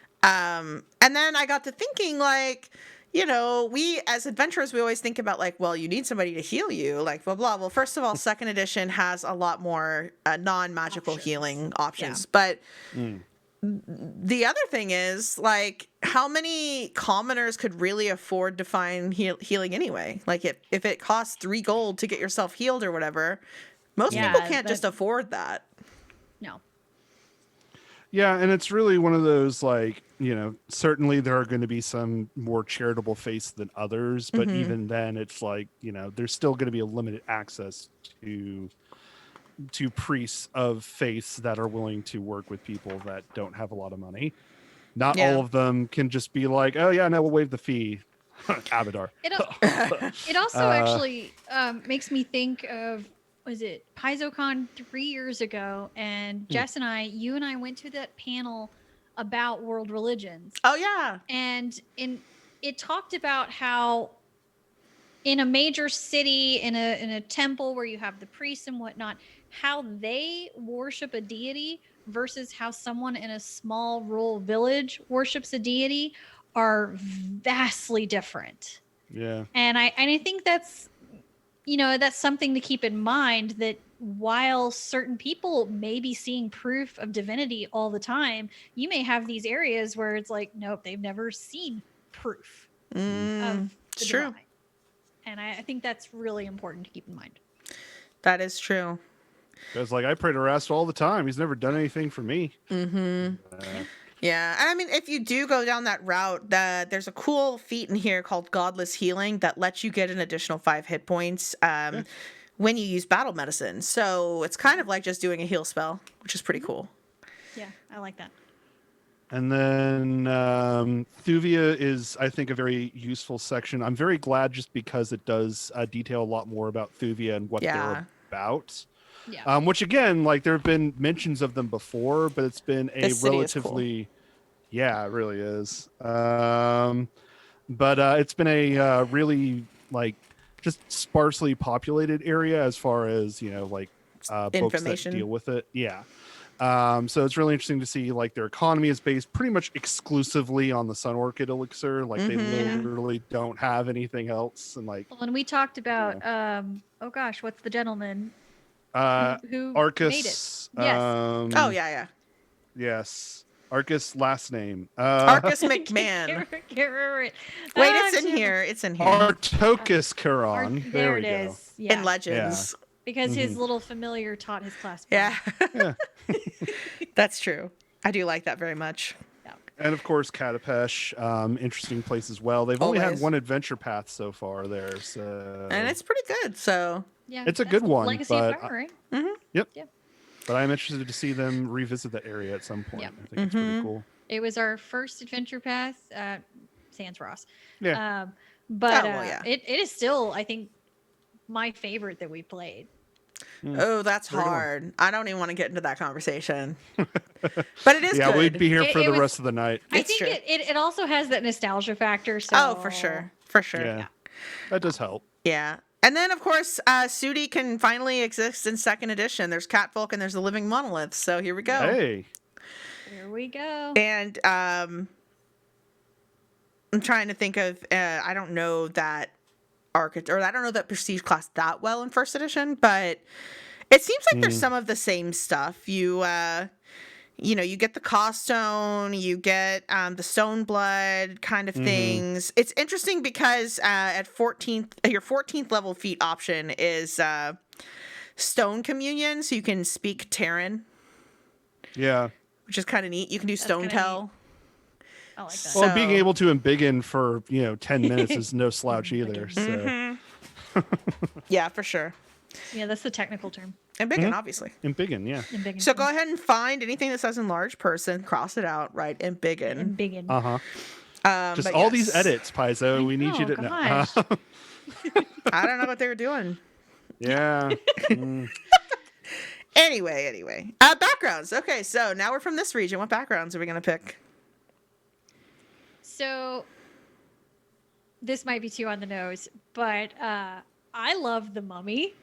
then I got to thinking, like, you know, we as adventurers, we always think about like, well, you need somebody to heal you, like blah blah. Well, first of all, second edition has a lot more non-magical healing options, but the other thing is, like, how many commoners could really afford to find healing anyway? Like, if it costs 3 gold to get yourself healed or whatever, most people can't just afford that. No. Yeah, and it's really one of those, like, you know, certainly there are going to be some more charitable faiths than others, but even then it's like, you know, there's still going to be a limited access to priests of faiths that are willing to work with people that don't have a lot of money. Not all of them can just be like, oh yeah, no, we'll waive the fee. Abadar. It also actually makes me think of, was it PaizoCon 3 years ago? And Jess and you and I went to that panel about world religions. Oh yeah. And it talked about how in a major city, in a temple where you have the priests and whatnot, how they worship a deity versus how someone in a small rural village worships a deity are vastly different. Yeah. And I think that's, you know, that's something to keep in mind, that while certain people may be seeing proof of divinity all the time, you may have these areas where it's like, nope, they've never seen proof of the divine. And I think that's really important to keep in mind. That is true. Because, like, I pray to Rast all the time. He's never done anything for me. Yeah, and I mean, if you do go down that route, there's a cool feat in here called Godless Healing that lets you get an additional 5 hit points when you use battle medicine. So it's kind of like just doing a heal spell, which is pretty cool. Yeah, I like that. And then Thuvia is, I think, a very useful section. I'm very glad just because it does detail a lot more about Thuvia and what they're about. Yeah. Which, again, like, there have been mentions of them before, but it's been a relatively... Yeah, it really is. But it's been a really, like, just sparsely populated area as far as, you know, like, books that deal with it. Yeah. So it's really interesting to see, like, their economy is based pretty much exclusively on the Sun Orchid Elixir. Like, they literally don't have anything else. And, like... When we talked about, oh gosh, what's the gentleman who Arcus, made it? Yes. Yes. Arcus last name. Arcus McMahon. Can't remember it. Wait, it's in here. It's in here. Artocus Charon. There we it go. is. Yeah. In Legends. Because his little familiar taught his class. Yeah. That's true. I do like that very much. Yeah. And of course, Katapesh, interesting place as well. They've only had one adventure path so far there, so... And it's pretty good, so... Yeah, it's a good one. Legacy of Fire, right? Yep. Yeah. But I'm interested to see them revisit that area at some point. Yep. I think it's pretty cool. It was our first adventure path, Sans Ross. Yeah. But it is still, I think, my favorite that we played. Oh, that's hard. I don't even want to get into that conversation. But it is good. We'd be here for the rest of the night. I think it also has that nostalgia factor. So. Oh, for sure. For sure. Yeah. That does help. Yeah. And then, of course, Sudi can finally exist in 2nd edition. There's Catfolk and there's the Living Monolith. So here we go. Hey. Here we go. And I'm trying to think of, I don't know that I don't know that Prestige class that well in 1st edition, but it seems like there's some of the same stuff. You know, you get the Cawstone, you get the Stone Blood kind of things. It's interesting because at 14th, your 14th level feat option is Stone Communion, so you can speak Terran. Yeah. Which is kind of neat. You can do Stone Tell. I like that. So- Well, being able to embiggen for 10 minutes is no slouch either. So Mhm. Yeah, for sure. Yeah, that's the technical term. And big obviously. embiggen, yeah. Embiggen. So go ahead and find anything that says enlarged person, cross it out, right? And biggin. Embiggen. Just but all yes. these edits, Paizo. We need you to gosh. know. I don't know what they were doing. Yeah. Anyway. Backgrounds. Okay, so now we're from this region. What backgrounds are we gonna pick? So this might be too on the nose, but I love the Mummy.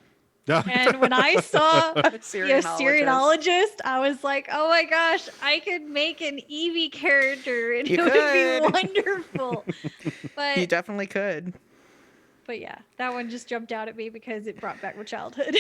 And when I saw the Syrianologist, I was like, oh my gosh, I could make an Eevee character and You it could. would be wonderful. You definitely could. But yeah, that one just jumped out at me because it brought back my childhood.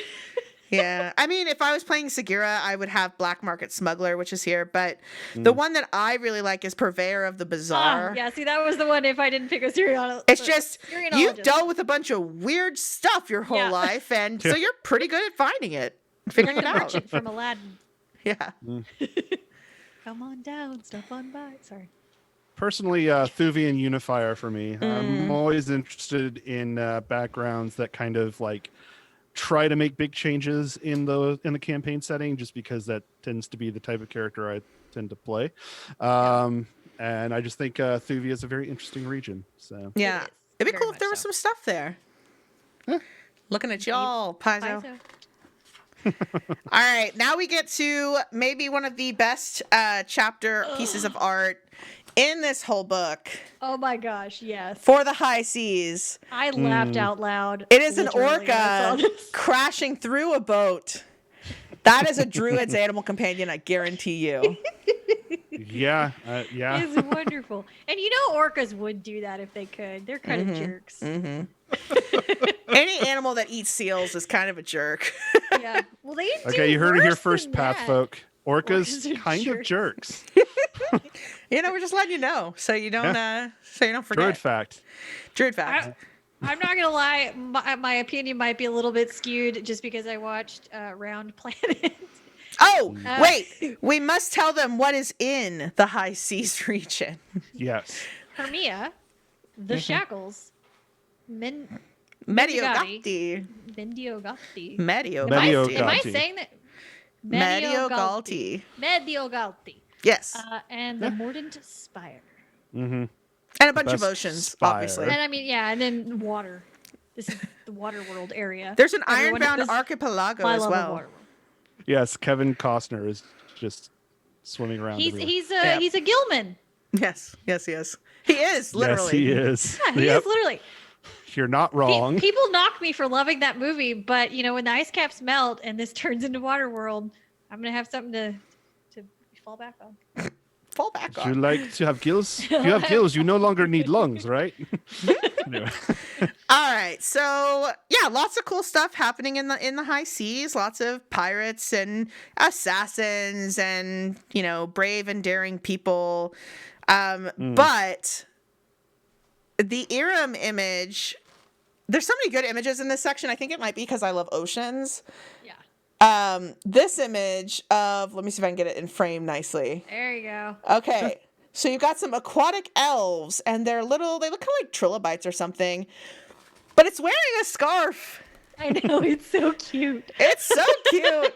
Yeah. I mean, if I was playing Segura, I would have Black Market Smuggler, which is here. But the one that I really like is Purveyor of the Bazaar. Yeah, see, that was the one if I didn't pick a Syrianologist. It's just, you've dealt with a bunch of weird stuff your whole life, and so you're pretty good at finding it, figuring it the out. merchant from Aladdin. Yeah. Come on down, stop on by. Sorry. Personally, Thuvian Unifier for me. I'm always interested in backgrounds that kind of like try to make big changes in the campaign setting, just because that tends to be the type of character I tend to play. And I just think Thuvia is a very interesting region. So Yeah. is, It'd be very cool if there much was so. some stuff there. Looking at y'all, Paizo. All right, now we get to maybe one of the best chapter pieces of art in this whole book Oh my gosh, yes. for the high seas. I laughed out loud. It is an literally, when I saw orca this. crashing through a boat. That is a druid's animal companion, I guarantee you. yeah. It's wonderful. And you know orcas would do that if they could. They're kind of jerks. Any animal that eats seals is kind of a jerk. Yeah. Well, they do Okay, you heard it here worse first, than Path that. folk. Orcas Orcas are kind of jerks. We're just letting you know so you don't forget. Druid fact. Druid fact. I'm not gonna lie. My opinion might be a little bit skewed just because I watched Round Planet. Oh, wait. We must tell them what is in the high seas region. Yes. Hermia, the Shackles, Mediogati. Mendiogati. Mediogati. Am I Gatti. saying that? Mediogati. Mediogati. Yes. And the Mordant Spire. Mm-hmm. And a bunch of Best oceans, spire. obviously. And I mean, yeah, and then water. This is the water world area. There's an Everyone ironbound knows archipelago my as love of well. water world. Yes, Kevin Costner is just swimming around. everywhere. He's a Gilman. Yes. He is, literally. Yes, he is. Yeah, he is literally. You're not wrong. People knock me for loving that movie, but when the ice caps melt and this turns into water world, I'm gonna have something to fall back on. Fall back You on. like to have gills? If you have gills, you no longer need lungs, right? Anyway. All right. So, yeah, lots of cool stuff happening in the high seas. Lots of pirates and assassins and, brave and daring people. But the Irem image, there's so many good images in this section. I think it might be because I love oceans. Yeah. This image of, let me see if I can get it in frame nicely. There you go. Okay. So you've got some aquatic elves, and they look kind of like trilobites or something, but it's wearing a scarf. I know, it's so cute. It's so cute.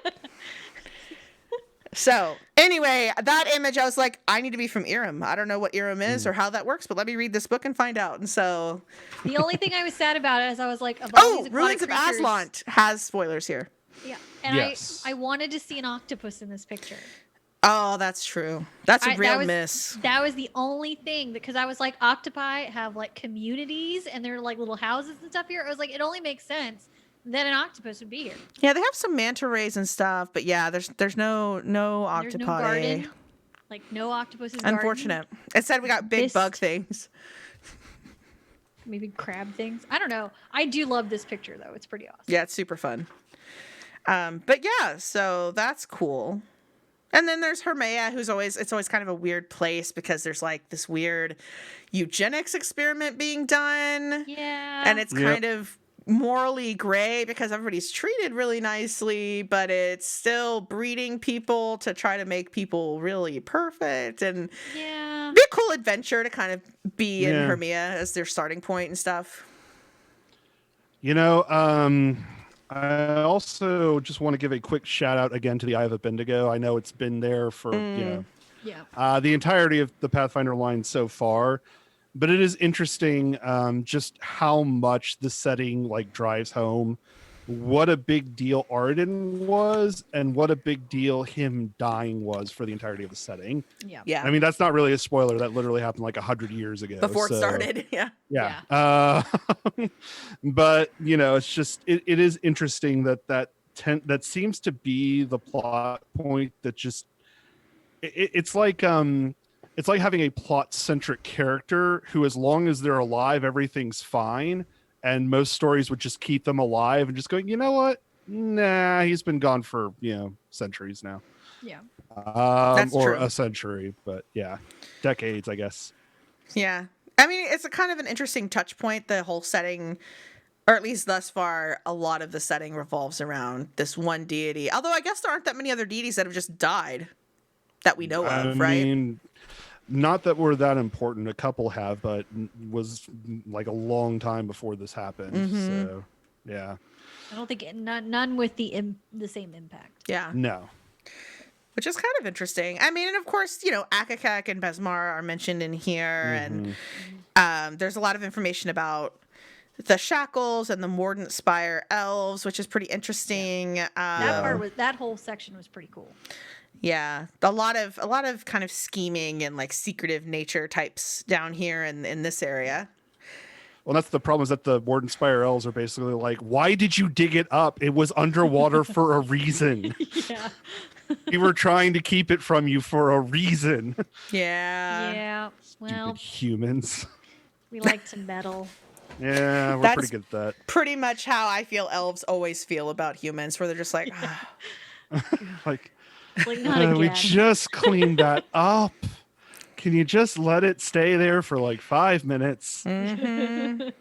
So anyway, that image, I was like, I need to be from Irem. I don't know what Irem is or how that works, but let me read this book and find out. And so, The only thing I was sad about is I was like, of all these aquatic Ruins of creatures- Aslan has spoilers here. Yeah, and Yes. I wanted to see an octopus in this picture. Oh, that's true. That's a That real was- miss. That was the only thing, because I was like, octopi have like communities and they're like little houses and stuff here. I was like, it only makes sense that an octopus would be here. Yeah, they have some manta rays and stuff, but yeah, there's no octopi. There's no garden, like no octopuses. Unfortunate. It said we got big Missed. bug things. Maybe crab things. I don't know. I do love this picture though. It's pretty awesome. Yeah, it's super fun. But yeah, so that's cool. And then there's Hermea, it's always kind of a weird place because there's like this weird eugenics experiment being done. Yeah. And it's Yep. kind of morally gray because everybody's treated really nicely, but it's still breeding people to try to make people really perfect. And yeah. it'd be a cool adventure to kind of be in Hermia as their starting point and stuff. I also just want to give a quick shout out again to the Eye of Bendigo. I know it's been there for the entirety of the Pathfinder line so far, but it is interesting just how much the setting like drives home what a big deal Arden was and what a big deal him dying was for the entirety of the setting. Yeah. I mean, that's not really a spoiler. That literally happened like 100 years ago. Before it started. Yeah. But, it's just, it is interesting that seems to be the plot point that just, it's like having a plot centric character who, as long as they're alive, everything's fine. And most stories would just keep them alive and just going, you know what? Nah, he's been gone for, centuries now. Yeah. That's or true. a century, but decades, I guess. Yeah. I mean, it's a kind of an interesting touch point. The whole setting, or at least thus far, a lot of the setting revolves around this one deity. Although I guess there aren't that many other deities that have just died that we know of, right? I mean, not that we're that important. A couple have, but was like a long time before this happened. Mm-hmm. So, yeah. I don't think none with the same impact. Yeah. No. Which is kind of interesting. I mean, and of course, Akakak and Besmar are mentioned in here, and there's a lot of information about the Shackles and the Mordant Spire Elves, which is pretty interesting. That whole section was pretty cool. Yeah, a lot of kind of scheming and like secretive nature types down here in this area. Well, that's the problem, is that the Warden Spire Elves are basically like, why did you dig it up? It was underwater for a reason. Yeah. We were trying to keep it from you for a reason. Yeah. Yeah. Well, Stupid humans. we like to meddle. Yeah, we're That's pretty good at that. Pretty much how I feel elves always feel about humans, where they're just like, Like, Not again. we just cleaned that up. Can you just let it stay there for like 5 minutes? mm-hmm. The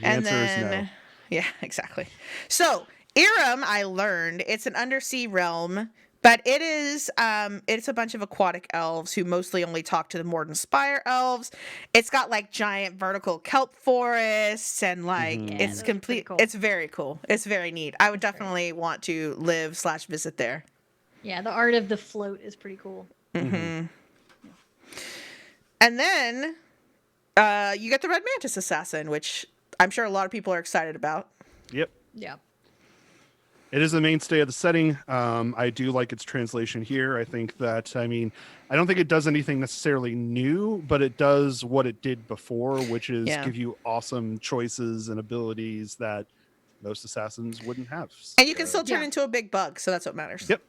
And answer is no. then, yeah, exactly. So Irem, I learned it's an undersea realm, but it is it's a bunch of aquatic elves who mostly only talk to the Mordant Spire elves. It's got like giant vertical kelp forests and like it's complete. cool. It's very cool. It's very neat. I would definitely want to live/visit there. Yeah, the art of the float is pretty cool. Mm-hmm. And then you get the Red Mantis Assassin, which I'm sure a lot of people are excited about. Yep. Yeah. It is the mainstay of the setting. I do like its translation here. I think that, I don't think it does anything necessarily new, but it does what it did before, which is give you awesome choices and abilities that most assassins wouldn't have. And you can still turn into a big bug, so that's what matters. Yep.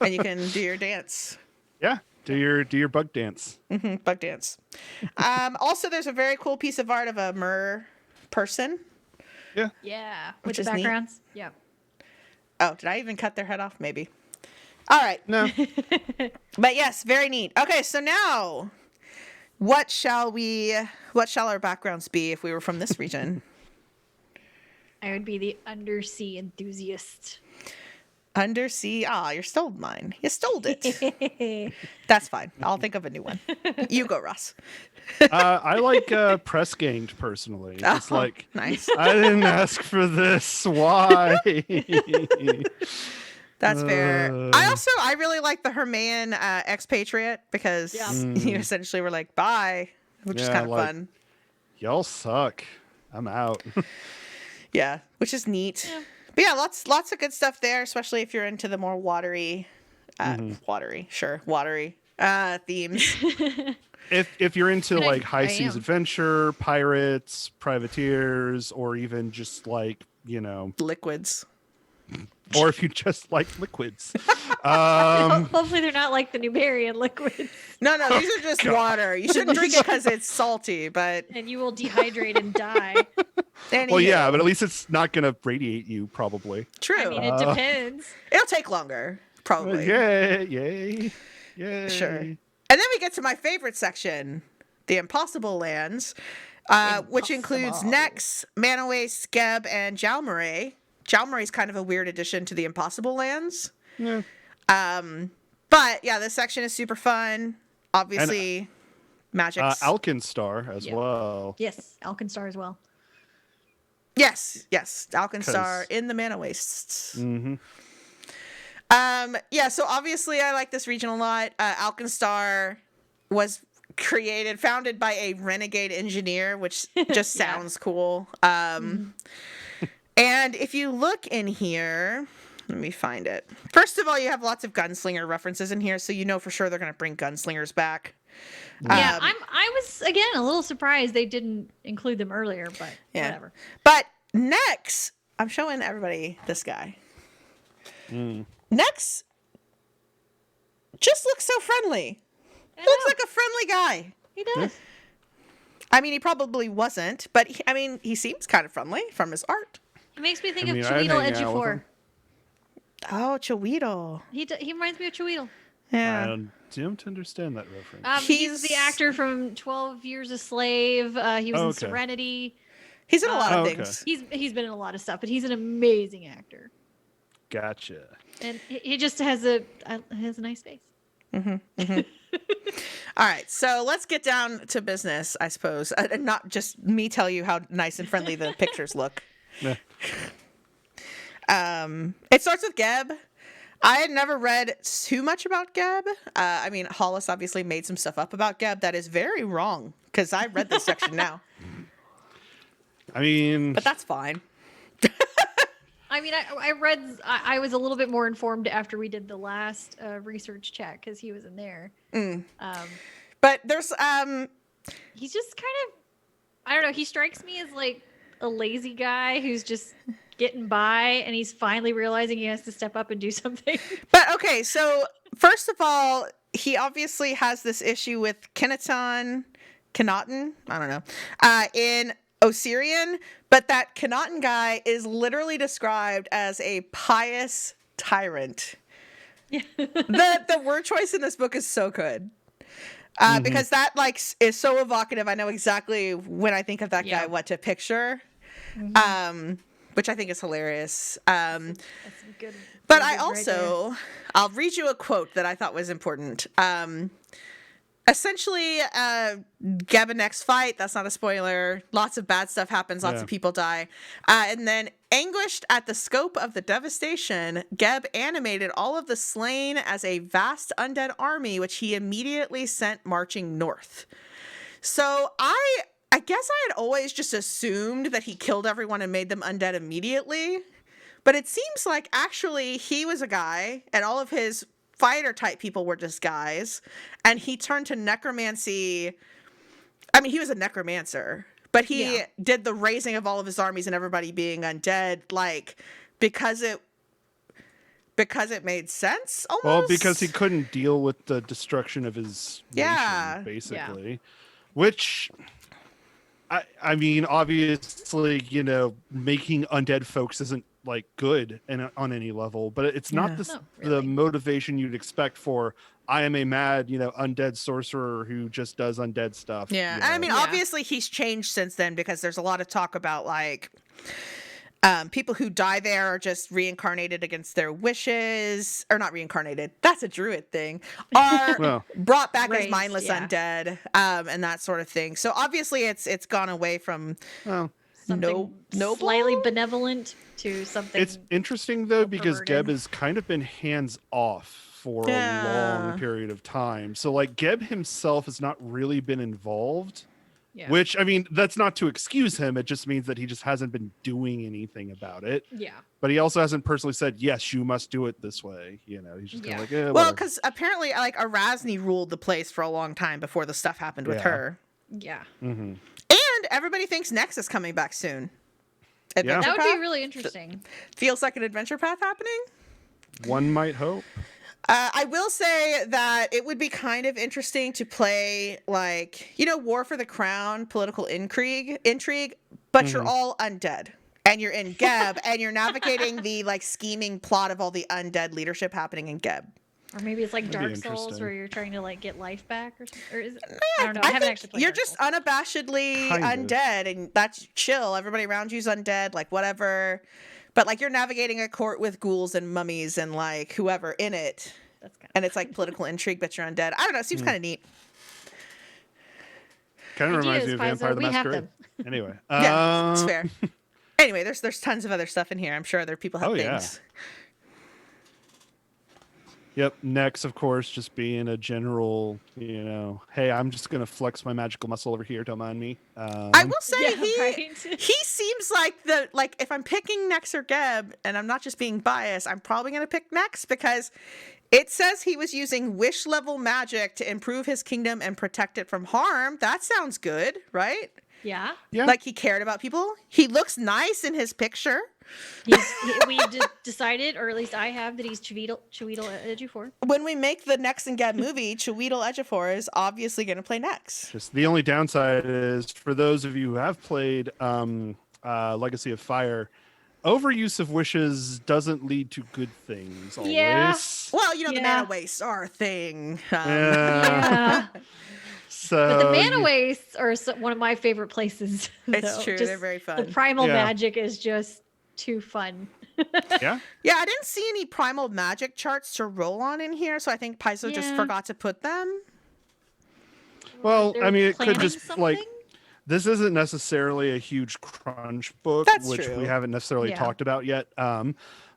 And you can do your dance. Yeah. Do your bug dance. Mm-hmm, bug dance. Also, there's a very cool piece of art of a mer person. Yeah. Yeah. Which With the is neat. backgrounds. Yeah. Oh, did I even cut their head off? Maybe. All right. No. But yes, very neat. Okay, so now, what shall our backgrounds be if we were from this region? I would be the undersea enthusiast. Undersea. You stole mine. You stole it. That's fine. I'll think of a new one. You go, Ross. I like press ganged personally. It's like, nice. I didn't ask for this. Why? That's fair. I really like the Herman expatriate because you essentially were like, bye, which is kind of fun. Y'all suck. I'm out. Yeah, which is neat. Yeah. But yeah, lots of good stuff there, especially if you're into the more watery themes. If you're into like high I seas am. adventure, pirates, privateers, or even just like, Liquids. or if you just like liquids. Hopefully they're not like the Numerian liquids. No, these are just water. You shouldn't drink it because it's salty, but And you will dehydrate and die. Well, yeah, but at least it's not going to radiate you, probably. True. I mean, it depends. It'll take longer, probably. Yay. Sure. And then we get to my favorite section, the Impossible Lands, which includes Nex, Manaway, Skeb, and Jalmaray. Jalmaray is kind of a weird addition to the Impossible Lands. Yeah. But yeah, this section is super fun. Obviously. magics. Alkenstar as Yeah. well. Yes, Alkenstar as well. Yes, Alkenstar 'Cause- in the Mana Wastes. Mm-hmm. Yeah, so obviously I like this region a lot. Alkenstar was founded by a renegade engineer, which just Yeah. sounds cool. And if you look in here, let me find it. First of all, you have lots of gunslinger references in here, so you know for sure they're going to bring gunslingers back. Yeah, I was again a little surprised they didn't include them earlier, but Yeah. whatever. But next, I'm showing everybody this guy. Next just looks so friendly. I Looks know, like a friendly guy. he does. I mean, he probably wasn't, but he seems kind of friendly from his art. It makes me think I of mean, I'd Cheweedle hang out with Edgefor. him. Oh, Cheweedle. He reminds me of Cheweedle. Yeah. I don't understand that reference. He's the He's- actor from 12 Years a Slave. He was in Okay. Serenity. He's in a lot of okay. things. He's been in a lot of stuff, but he's an amazing actor, Gotcha. and he just has a nice face. All right, so let's get down to business, I suppose. And not just me tell you how nice and friendly the pictures look. Yeah. It starts with Geb. I had never read too much about Geb. I mean, Hollis obviously made some stuff up about Geb that is very wrong, because I read this section now. I mean, But that's fine. I mean, I was a little bit more informed after we did the last research chat because he was in there. But there's He's just kind of, I don't know. He strikes me as like a lazy guy who's just getting by, and he's finally realizing he has to step up and do something. But okay, so first of all, he obviously has this issue with Kenaton, I don't know, in Osirian, but that Kenaton guy is literally described as a pious tyrant. Yeah. The word choice in this book is so good. Because that like is so evocative. I know exactly when I think of that guy Yeah. what to picture. Which I think is hilarious. That's some good. But good I right there. also, I'll read you a quote that I thought was important. Essentially, Geb next fight, that's not a spoiler. Lots of bad stuff happens, lots Yeah. of people die. And then, anguished at the scope of the devastation, Geb animated all of the slain as a vast undead army, which he immediately sent marching north. So I guess I had always just assumed that he killed everyone and made them undead immediately. But it seems like actually he was a guy and all of his fighter type people were just guys. And he turned to necromancy. I mean, he was a necromancer, but he Yeah. did the raising of all of his armies and everybody being undead, like, because it made sense almost. well, because he couldn't deal with the destruction of his Yeah. nation, basically. Which, I mean, obviously, making undead folks isn't like good on any level, but it's Yeah. not No, the really. motivation you'd expect for I am a mad, undead sorcerer who just does undead stuff. Yeah. And I mean, Yeah. obviously he's changed since then because there's a lot of talk about like people who die there are just reincarnated against their wishes, or not reincarnated. That's a druid thing. Are Well. brought back as Raised, mindless yeah. undead, and that sort of thing. So obviously it's gone away from Well, Something noble? slightly benevolent to something. it's interesting though because perverted. Geb has kind of been hands off for a Yeah. long period of time. So like Geb himself has not really been involved. Yeah. Which, I mean, that's not to excuse him. It just means that he just hasn't been doing anything about it. Yeah. But he also hasn't personally said, yes, you must do it this way. He's just kind Yeah. of like, well, whatever. because apparently like a Razny ruled the place for a long time before the stuff happened with Yeah. her. Yeah. Mhm. And everybody thinks Nex is coming back soon. Adventure That would Path? be really interesting. Feels like an adventure path happening. One might hope. I will say that it would be kind of interesting to play like, War for the Crown, political intrigue, but you're all undead. And you're in Geb and you're navigating the like scheming plot of all the undead leadership happening in Geb. Or maybe it's like That'd be Dark Souls interesting. where you're trying to like get life back or something. Or is I don't know. I, I haven't think actually played you're Dark just Souls. unabashedly Kind of. undead and that's chill. Everybody around you's undead, like whatever. But like you're navigating a court with ghouls and mummies and like whoever in it. That's kind And it's like political intrigue, but you're undead. I don't know. It seems kind of neat. Kind of reminds me of Ideas, Vampire Paizo, the we have Masquerade. them. Anyway, Yeah, it's fair. Anyway, there's tons of other stuff in here. I'm sure other people have Oh, yeah. things. Yep. Next, of course, just being a general, hey, I'm just gonna flex my magical muscle over here. Don't mind me. I will say Yeah, he right. he seems like if I'm picking Nex or Geb, and I'm not just being biased, I'm probably gonna pick Nex because it says he was using wish level magic to improve his kingdom and protect it from harm. That sounds good, right? Yeah. Yeah. Like he cared about people. He looks nice in his picture. We've decided, or at least I have, that he's Cheweedle Ejiofor. When we make the Nex and Geb movie, Cheweedle Ejiofor is obviously going to play Nex. Just the only downside is for those of you who have played Legacy of Fire, overuse of wishes doesn't lead to good things. Always. Yeah. Well, the Yeah. mana wastes are a thing. Yeah. So But the mana wastes are one of my favorite places. It's though. true. Just They're very The fun. primal Yeah. magic is just too fun. Yeah. Yeah, I didn't see any primal magic charts to roll on in here, so I think Paizo just Yeah. forgot to put them. Well, They're I mean, it could planning just like something? this isn't necessarily a huge crunch book, That's which true. we haven't necessarily Yeah. talked about yet.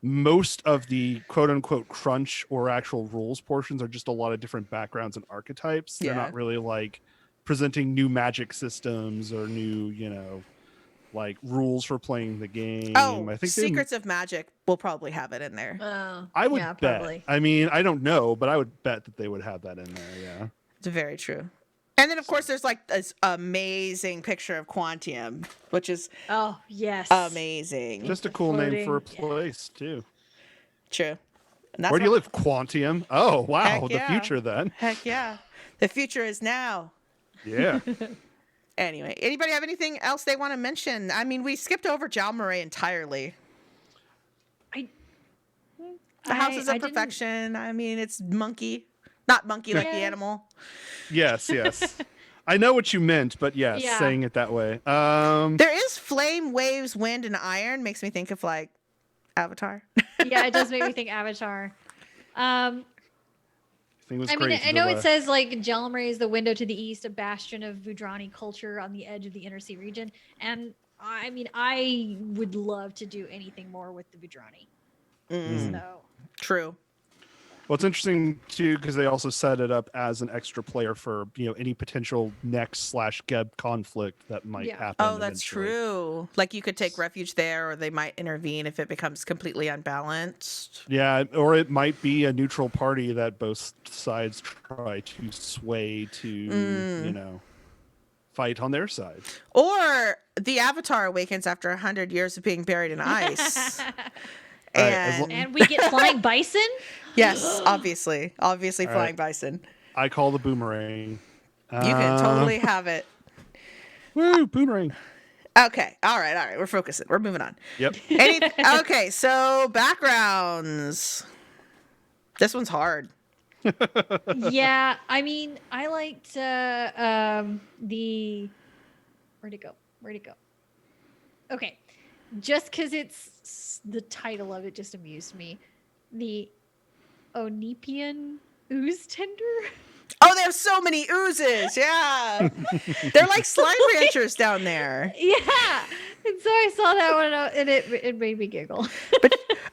Most of the quote unquote crunch or actual rules portions are just a lot of different backgrounds and archetypes. They're Yeah. not really like presenting new magic systems or new, like rules for playing the game. Oh, I think Secrets of Magic will probably have it in there. I would yeah, bet. probably. I mean, I don't know, but I would bet that they would have that in there. Yeah. It's very true. And then, of course, there's like this amazing picture of Quantium, which is Oh, yes. amazing. Just a cool name for a Floating, yeah. place too. True. And that's Where do you what- live? Quantium. Oh, wow. Heck The yeah. future then. Heck yeah. The future is now. Yeah. Anyway, anybody have anything else they want to mention? I mean, we skipped over Jalmaray entirely. The Houses of I didn't- Perfection. I mean, it's monkey. Not monkey like the Yeah. animal. Yes, yes. I know what you meant, but yes, Yeah. saying it that way. There is flame, waves, wind, and iron. Makes me think of like Avatar. Yeah, it does make me think Avatar. Thing was I mean, great I know to it the- says like Jalmaray is the window to the east, a bastion of Vudrani culture on the edge of the Inner Sea region. And I mean, I would love to do anything more with the Vudrani. So True. Well, it's interesting too because they also set it up as an extra player for any potential next/Geb conflict that might Yeah. happen. Oh, that's eventually. true. Like you could take refuge there, or they might intervene if it becomes completely unbalanced. Yeah, or it might be a neutral party that both sides try to sway to, fight on their side. Or the Avatar awakens after 100 years of being buried in ice. Right, as And and we get flying bison. yes, obviously All flying right. bison. I call the boomerang. You can totally have it. Woo, boomerang. Okay, all right. We're focusing. We're moving on. Yep. Okay, so backgrounds. This one's hard. Yeah, I mean, I liked the where'd it go? Okay, just because the title of it just amused me. The Onipian ooze tender. Oh, they have so many oozes. Yeah. They're like slime ranchers down there. Yeah, and so I saw that one and it made me giggle.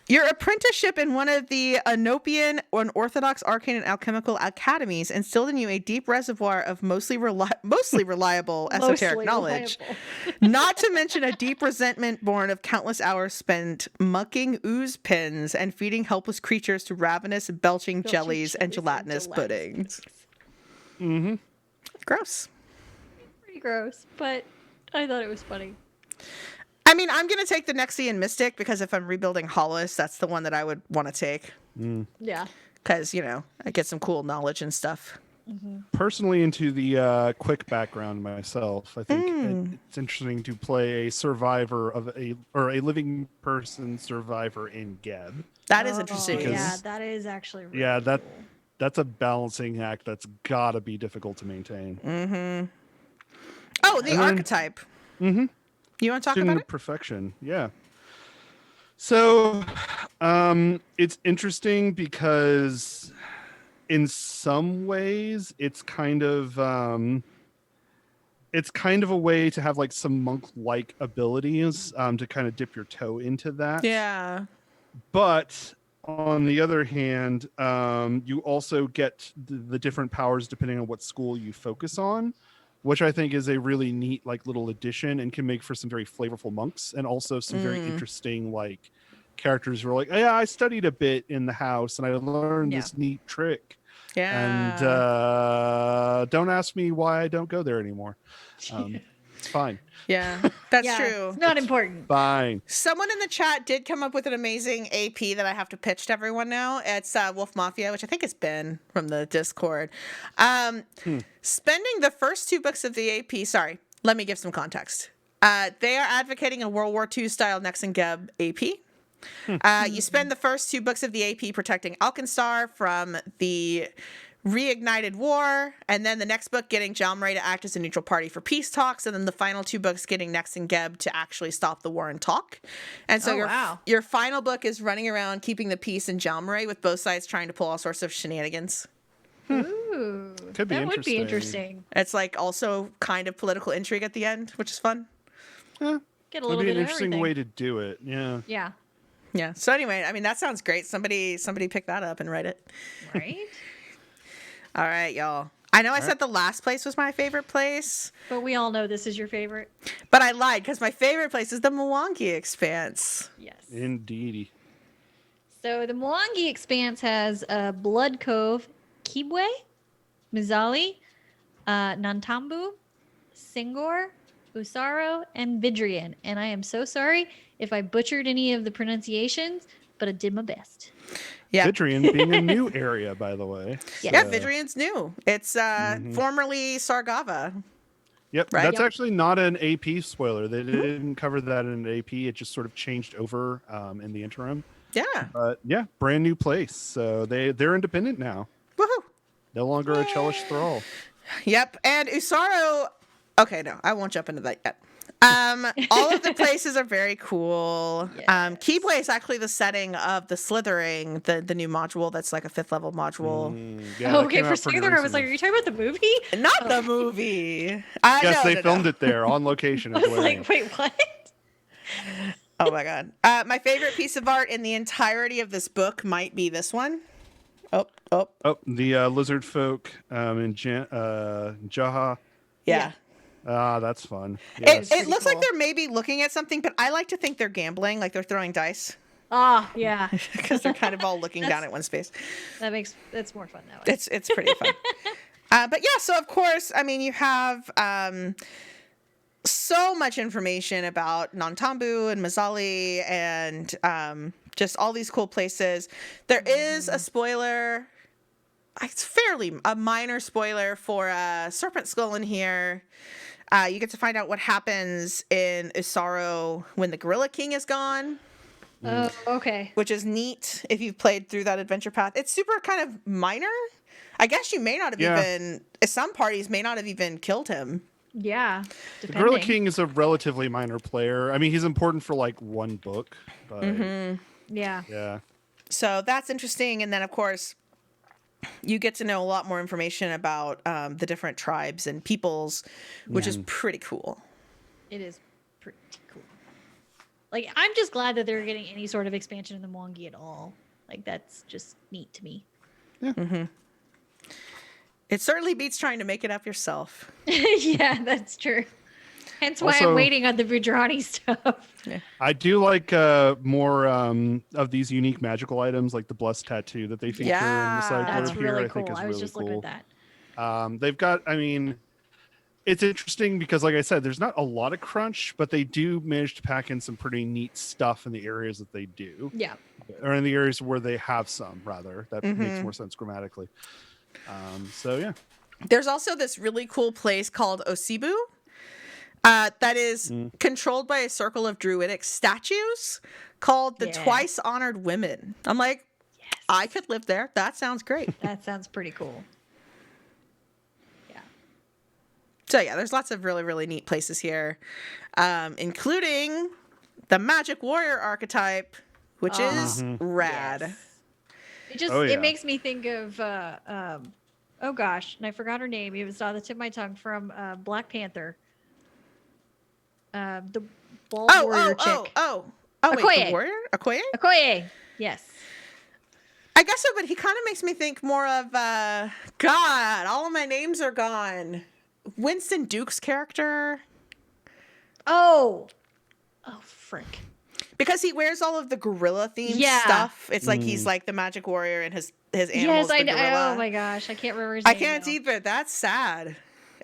Your apprenticeship in one of the Anopian or Orthodox Arcane and Alchemical Academies instilled in you a deep reservoir of mostly reliable esoteric Mostly knowledge. reliable. Not to mention a deep resentment born of countless hours spent mucking ooze pins and feeding helpless creatures to ravenous, belching jellies and gelatinous puddings. Mm-hmm. Gross. Pretty gross, but I thought it was funny. I mean, I'm going to take the Nexian Mystic because if I'm rebuilding Hollis, that's the one that I would want to take. Yeah. Because, I get some cool knowledge and stuff. Personally, into the quick background myself, I think it's interesting to play a survivor of a living person survivor in Geb. That is Oh, interesting. yeah, that is actually really Yeah, cool. that's a balancing act that's gotta be difficult to maintain. Oh, the And then- archetype. You want to talk about To it? perfection, yeah. So, it's interesting because in some ways it's kind of it's kind of a way to have like some monk-like abilities to kind of dip your toe into that. Yeah. But on the other hand, you also get the different powers depending on what school you focus on, which I think is a really neat like little addition and can make for some very flavorful monks and also some very interesting like characters who are like, yeah, I studied a bit in the house and I learned this neat trick. Yeah. And don't ask me why I don't go there anymore. It's fine. Yeah, that's true. It's not important. Fine. Someone in the chat did come up with an amazing AP that I have to pitch to everyone now. It's Wolf Mafia, which I think is Ben from the Discord. Spending the first 2 books of the AP, sorry, let me give some context. They are advocating a World War II style Nex and Geb AP. You spend the first 2 books of the AP protecting Alkenstar from the reignited war, and then the next book getting Jalmray to act as a neutral party for peace talks, and then the final 2 books getting Nex and Geb to actually stop the war and talk. And so your final book is running around keeping the peace in Jalmray with both sides trying to pull all sorts of shenanigans. Ooh, Could be that would be interesting. interesting. It's like also kind of political intrigue at the end, which is fun. Yeah. Get a little It'd be bit an of interesting everything. way to do it. Yeah. Yeah. Yeah. So anyway, I mean, that sounds great. Somebody pick that up and write it. Right. All right, y'all. I know I said the last place was my favorite place, But we all know this is your favorite. but I lied because my favorite place is the Mwangi Expanse. Yes. Indeedy. So the Mwangi Expanse has Blood Cove, Kibwe, Mizali, Nantambu, Singor, Usaro, and Vidrian. And I am so sorry if I butchered any of the pronunciations, but I did my best. Yeah. Vidrian being a new area, by the way. Yeah, Vidrian's new. It's formerly Sargava. Yep, Right? that's Yep. actually not an AP spoiler. They didn't cover that in an AP. It just sort of changed over in the interim. Yeah. But yeah, brand new place. So they're independent now. Woohoo. No longer a Chelish thrall. Yep. And Usaro. Okay, no, I won't jump into that yet. All of the places are very cool. Yes. Keyblade is actually the setting of the Slithering, the new module that's like a 5th level module. Yeah, that Okay, came for a out pretty second there, I was like, recently. are you talking about the movie? Not the movie. Yes, they filmed it there on location. I was like, wait, what? Oh my god. My favorite piece of art in the entirety of this book might be this one. Oh. Oh, the lizard folk in Jaha. Yeah. Ah, that's fun. It Yes. looks like cool. they're maybe looking at something, but I like to think they're gambling, like they're throwing dice, Ah, yeah. because they're kind of all looking down at one space. That's more fun that way. It's pretty fun. But yeah, so of course, I mean, you have so much information about Nantambu and Mazali and just all these cool places. There is a spoiler. It's fairly a minor spoiler for Serpent Skull in here. You get to find out what happens in Usaro when the Gorilla King is gone, Oh, okay. which is neat if you've played through that adventure path. It's super kind of minor. I guess you may not have even, some parties may not have even killed him. Yeah. The Depending. Gorilla King is a relatively minor player. I mean, he's important for like one book, but Yeah. yeah. So that's interesting. And then, of course, you get to know a lot more information about the different tribes and peoples, which is pretty cool. It is pretty cool. Like, I'm just glad that they're getting any sort of expansion in the Mwangi at all. Like, that's just neat to me. It certainly beats trying to make it up yourself. Yeah, that's true. Hence why Also- I'm waiting on the Budrani stuff. I do like more of these unique magical items, like the Blessed Tattoo that they feature in the side Yeah. That's blurb here. really I cool. think is I was really just looking cool. at that. They've got, I mean, it's interesting because, like I said, there's not a lot of crunch, but they do manage to pack in some pretty neat stuff in the areas that they do, Yeah. or in the areas where they have some, rather. That makes more sense grammatically. So, yeah. There's also this really cool place called Osibu that is controlled by a circle of druidic statues called the Yeah. Twice Honored Women. I'm like, I could live there. That sounds great. That sounds pretty cool. Yeah. So yeah, there's lots of really, really neat places here, including the Magic Warrior archetype, which is rad. Yes. It just Oh, yeah. it makes me think of oh gosh, and I forgot her name. It was on the tip of my tongue from Black Panther. The bald warrior chick. Wait, the Okoye. warrior? Okoye? Okoye. Yes. I guess so, but he kind of makes me think more of, God, all of my names are gone. Winston Duke's character. Oh, frick. Because he wears all of the gorilla themed stuff. It's like he's like the magic warrior and his animals, the gorilla. Oh my gosh, I can't remember his I name can't now. either. That's sad.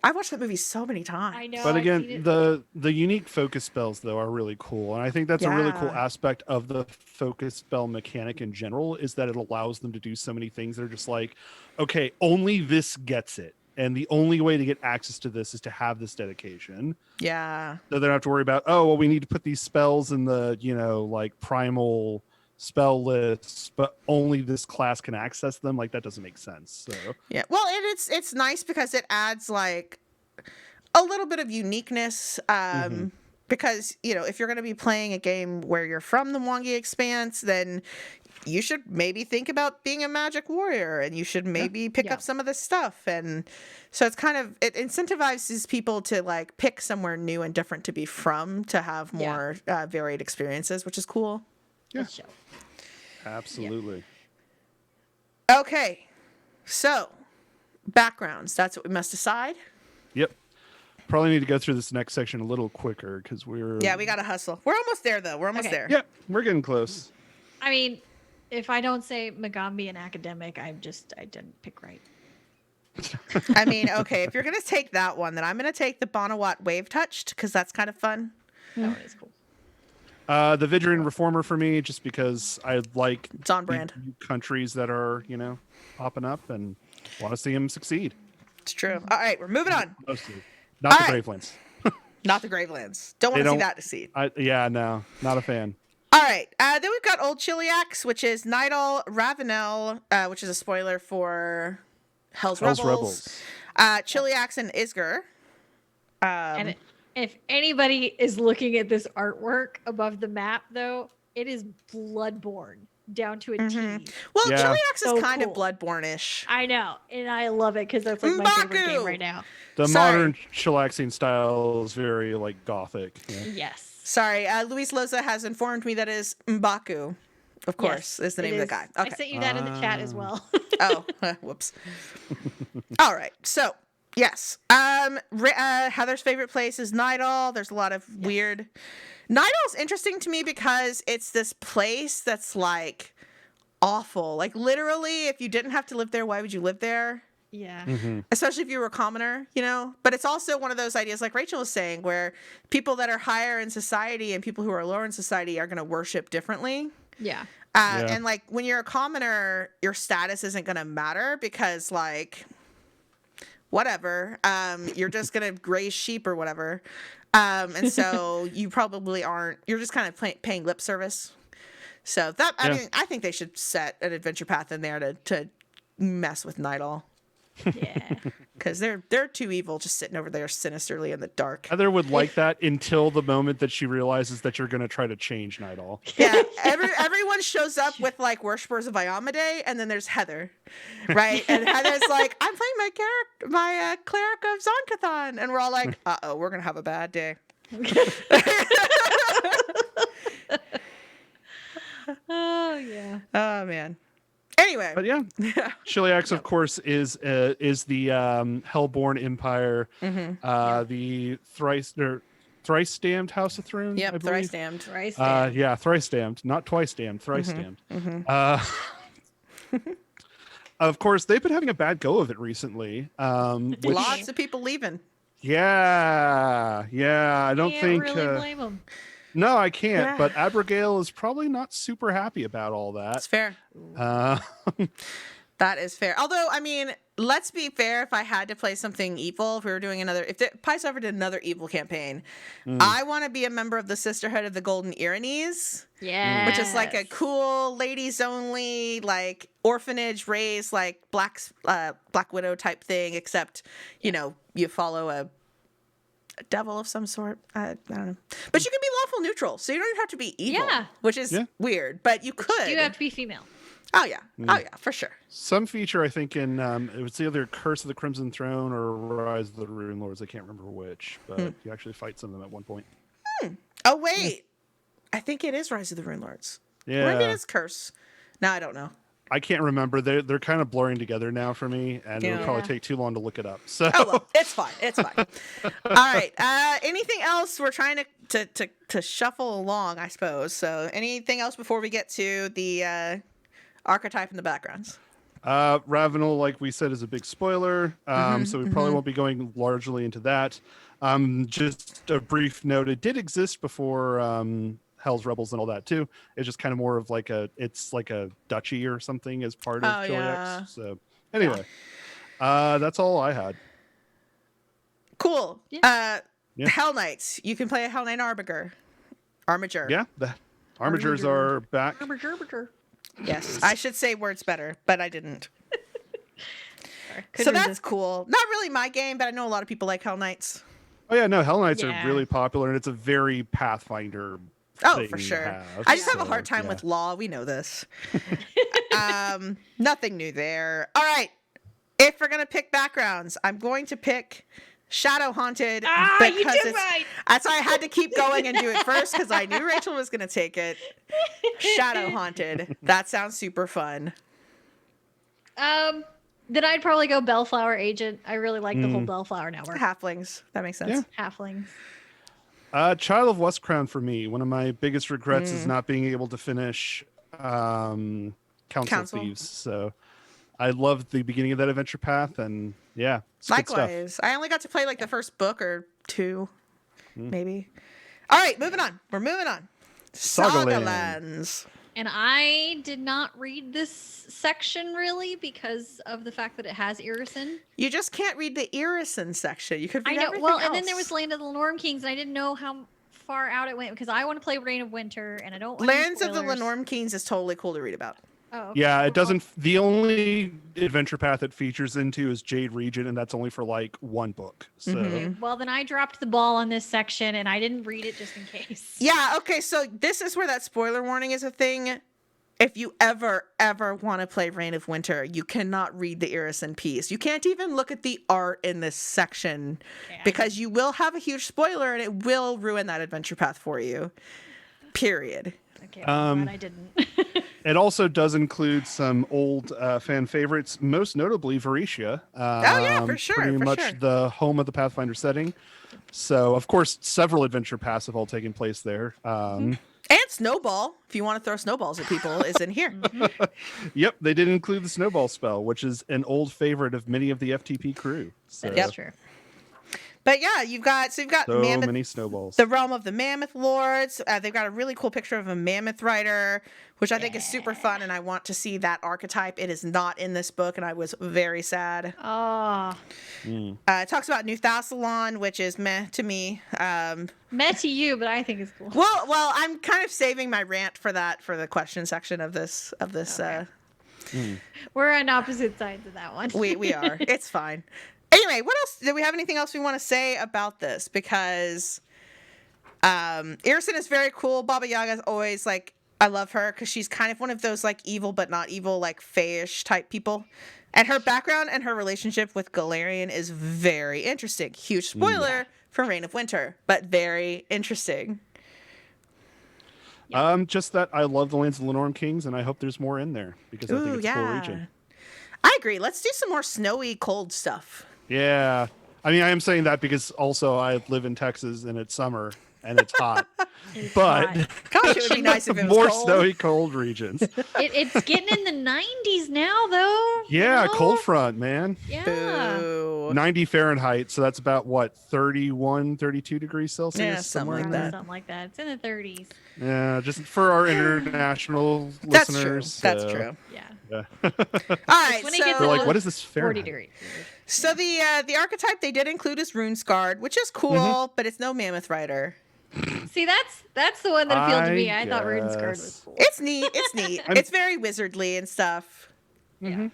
I've watched that movie so many times. I know. But I've seen again, it. the unique focus spells though are really cool, and I think that's a really cool Yeah. aspect of the focus spell mechanic in general is that it allows them to do so many things that are just like, okay, only this gets it, and the only way to get access to this is to have this dedication. Yeah. So they don't have to worry about, oh well, we need to put these spells in the like primal spell lists, but only this class can access them. Like that doesn't make sense. So Yeah. Well, it's nice because it adds like a little bit of uniqueness. Because, if you're going to be playing a game where you're from the Mwangi Expanse, then you should maybe think about being a magic warrior and you should maybe pick up some of this stuff. And so it incentivizes people to like pick somewhere new and different to be from, to have more varied experiences, which is cool. Yeah. Let's show. absolutely. Okay. So backgrounds, that's what we must decide. Yep. Probably need to go through this next section a little quicker because we're We got to hustle. We're almost there though. We're almost Okay. there. yeah, we're getting close. I mean, if I don't say Magambi and academic, I didn't pick right. I mean, okay, if you're going to take that one, then I'm going to take the Bonawat Wave Touched because that's kind of fun. That one is cool. The Vidrian Reformer for me, just because I like It's on brand. new countries that are, popping up and want to see them succeed. It's true. All right, we're moving on. Mostly. Not the All right. Gravelands. Not the Gravelands. Don't want to see that deceit. No, not a fan. All right. Then we've got Old Chiliax, which is Nidal, Ravenel, which is a spoiler for Hell's Rebels. Chiliax and Isger. And if anybody is looking at this artwork above the map, though, it is Bloodborne down to a T. Well, Yeah. Chiliax So is kind cool. of Bloodborne-ish. I know, and I love it because that's like my favorite M'Baku! game right now. The Sorry. modern chillaxing style is very like gothic. Yeah. Yes. Sorry, Luis Loza has informed me that is M'Baku, of course, is the name of the guy. I Okay. sent you that in the chat as well. Oh, whoops. All right. So, yes. Heather's favorite place is Nidal. There's a lot of weird. Nidal's interesting to me because it's this place that's like awful. Like literally, if you didn't have to live there, why would you live there? Yeah. Especially if you were a commoner, But it's also one of those ideas, like Rachel was saying, where people that are higher in society and people who are lower in society are going to worship differently. Yeah. And like when you're a commoner, your status isn't going to matter because like whatever, you're just going to graze sheep or whatever. And so you probably aren't, you're just kind of paying lip service. So that, I mean, I think they should set an adventure path in there to mess with Nidal. Yeah. Because they're too evil just sitting over there sinisterly in the dark. Heather would like that until the moment that she realizes that you're going to try to change Nidal. Yeah, everyone shows up with like worshippers of Iamade, and then there's Heather, right? And Heather's like, "I'm playing my cleric of Zonkathon," and we're all like, "Uh-oh, we're gonna have a bad day." Oh yeah. Oh man. Anyway, But yeah, Chiliax, of course, is the Hellborn Empire, the thrice damned House of Throne. I yep, believe. thrice damned. Thrice. Yeah, thrice damned, not twice damned, thrice damned. Of course, they've been having a bad go of it recently. Which, Lots of people leaving. yeah. I don't Can't think. really blame them. No, I can't. Yeah. But Abigail is probably not super happy about all That's that. fair. That is fair. Although, I mean, let's be fair. If I had to play something evil, if we were doing if Pice ever did another evil campaign, I want to be a member of the Sisterhood of the Golden Irenes, Yeah. which is like a cool ladies only, like orphanage raised, like Black Widow type thing, except, you follow a devil of some sort. I don't know. But you can be lawful neutral, so you don't even have to be evil, Yeah. which is weird, but you could. You have to be female. Oh, yeah. Oh, yeah, for sure. Some feature, I think, in it was either Curse of the Crimson Throne or Rise of the Rune Lords. I can't remember which, but you actually fight some of them at one point. Oh, wait. I think it is Rise of the Rune Lords. Yeah. Maybe it is Curse. No, I don't know. I can't remember. They're kind of blurring together now for me, and it would probably Yeah. take too long to look it up. So Oh, well, it's fine. It's fine. All right. Anything else? We're trying to shuffle along, I suppose. So anything else before we get to the archetype and the backgrounds? Ravenel, like we said, is a big spoiler. So we probably won't be going largely into that. Just a brief note: it did exist before Hell's Rebels and all that too. It's just kind of more of like it's like a duchy or something as part of Oh, Chiliax. yeah. So anyway, that's all I had. Cool. Yeah. Yeah. Hell Knights. You can play a Hell Knight Armiger. Yeah, the Armigers are back. Yes. I should say words better, but I didn't. Couldn't So that's resist. cool. Not really my game, but I know a lot of people like Hell Knights. Oh yeah, no, Hell Knights Yeah. are really popular, and it's a very Pathfinder. Oh, thing for to sure. have, I just have a so, hard time yeah. with law. We know this. Nothing new there. All right. If we're going to pick backgrounds, I'm going to pick Shadow Haunted. You did right. That's why I had to keep going and do it first because I knew Rachel was going to take it. Shadow Haunted. That sounds super fun. Then I'd probably go Bellflower Agent. I really like the whole Bellflower network. Halflings. That makes sense. Yeah. Halflings. Child of Westcrown for me. One of my biggest regrets is not being able to finish Council of Thieves. So I loved the beginning of that adventure path, and yeah, it's good stuff. Likewise. I only got to play like the first book or two, maybe. All right, moving on. We're moving on. Sagaland. Sagalands. And I did not read this section really because of the fact that it has Irison. You just can't read the Irison section. You could read I know. everything Well, else. and then there was Land of the Norm Kings, and I didn't know how far out it went because I want to play Reign of Winter, and I don't want any Lands of the spoilers. Lenormand Kings is totally cool to read about. Oh, okay. Yeah, Well, it doesn't. The only adventure path it features into is Jade Region, and that's only for like one book. So Okay, well, then I dropped the ball on this section, and I didn't read it just in case. Yeah, okay, so this is where that spoiler warning is a thing. If you ever want to play Reign of Winter, you cannot read the Irison piece. You can't even look at the art in this section because you will have a huge spoiler and it will ruin that adventure path for you. Period. Okay, well, I'm glad I didn't. it also does include some old fan favorites, most notably Varetia. Yeah, for sure, Pretty for much sure. the home of the Pathfinder setting. So, of course, several adventure paths have all taken place there. And Snowball, if you want to throw snowballs at people, is in here. Yep, they did include the Snowball spell, which is an old favorite of many of the FTP crew. So, That is true. But yeah, you've got so Mammoth, many snowballs. the realm of the Mammoth Lords. They've got a really cool picture of a Mammoth Rider, which I think is super fun, and I want to see that archetype. It is not in this book, and I was very sad. Oh, It talks about New Thassalon, which is meh to me. met to you, but I think it's cool. Well, I'm kind of saving my rant for the question section of this. Okay. We're on opposite sides of that one. We are. It's fine. Anyway, what else? Do we have anything else we want to say about this? Because Irison is very cool. Baba Yaga is always like, I love her because she's kind of one of those like evil but not evil, like fayish type people. And her background and her relationship with Golarion is very interesting. Huge spoiler for Reign of Winter, but very interesting. Just that I love the Lands of the Lenormand Kings, and I hope there's more in there because I think it's a cool region. I agree. Let's do some more snowy, cold stuff. Yeah. I mean, I am saying that because also I live in Texas and it's summer and it's hot. But hot. Gosh, it would be nice if it was more cold. snowy, cold regions. It's getting in the 90s now, though. Yeah, you know? cold front, man. Yeah. Boo. 90 Fahrenheit, so that's about what, 31, 32 degrees Celsius? Yeah, something like that. Something like that. It's in the 30s. Yeah, just for our international That's true. listeners. That's so, true. Yeah. Yeah. All right, When it so gets They're like, above what is this 40 Fahrenheit? degrees. So the archetype they did include is Rune Scarred, which is cool, but it's no Mammoth Rider. See, that's the one that appealed to me. I thought Rune guess. Scarred was cool. It's neat. It's neat. It's very wizardly and stuff. Yeah.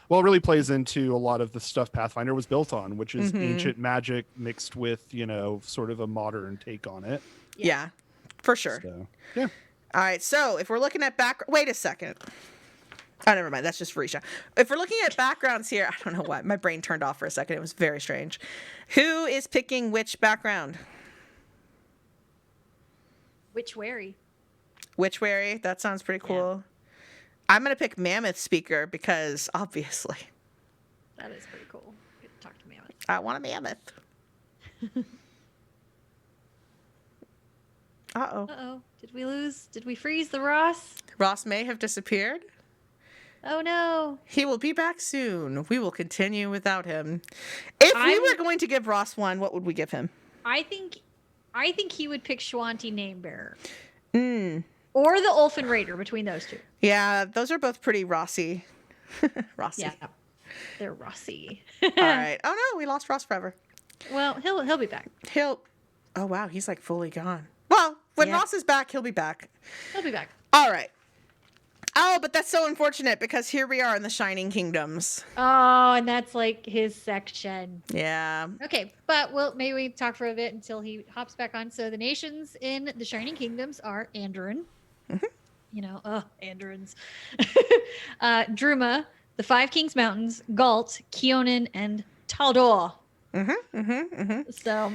Well, it really plays into a lot of the stuff Pathfinder was built on, which is ancient magic mixed with, sort of a modern take on it. Yeah, for sure. So, yeah. All right, so if we're looking at wait a second. Oh, never mind. That's just Varisha. If we're looking at backgrounds here, I don't know why. My brain turned off for a second. It was very strange. Who is picking which background? Witchwary. Witchwary. That sounds pretty cool. I'm going to pick Mammoth Speaker because, obviously, That is pretty cool. Get to talk to Mammoth. I want a mammoth. Uh-oh. Uh-oh. Did we lose? Did we freeze the Ross? Ross may have disappeared. Oh, no. He will be back soon. We will continue without him. If we were going to give Ross one, what would we give him? I think he would pick Shwanti Namebearer. Mm. Or the Ulfin Raider, between those two. Yeah, those are both pretty Rossy. Rossy. Yeah. They're Rossy. All right. Oh, no, we lost Ross forever. Well, he'll be back. Oh, wow, he's like fully gone. Well, when Yeah. Ross is back, he'll be back. He'll be back. All right. Oh, but that's so unfortunate because here we are in the Shining Kingdoms. Oh, and that's like his section. Yeah. Okay, but maybe we talk for a bit until he hops back on. So the nations in the Shining Kingdoms are Andoran. Mm-hmm. Andorans. Druma, the Five Kings Mountains, Galt, Keonan, and Taldor. So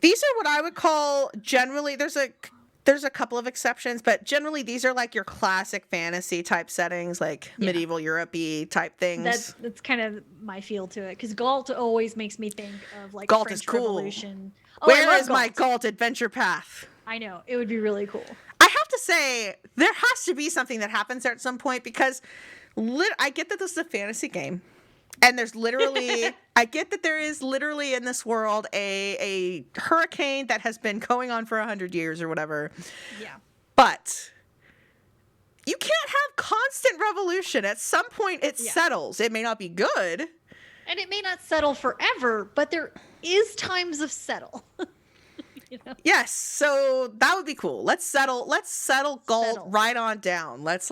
These are what I would call generally, there's a couple of exceptions, but generally these are like your classic fantasy type settings, like medieval Europe-y type things. that's kind of my feel to it, because Galt always makes me think of like Galt French is cool. Revolution. Where is my Galt adventure path? I know, it would be really cool. I have to say, there has to be something that happens there at some point because I get that this is a fantasy game. And there's literally, I get that there is literally in this world a hurricane that has been going on for 100 years or whatever. Yeah. But you can't have constant revolution. At some point, it settles. It may not be good. And it may not settle forever, but there is times of settle. You know? Yes, so that would be cool. Let's settle Galt right on down. Let's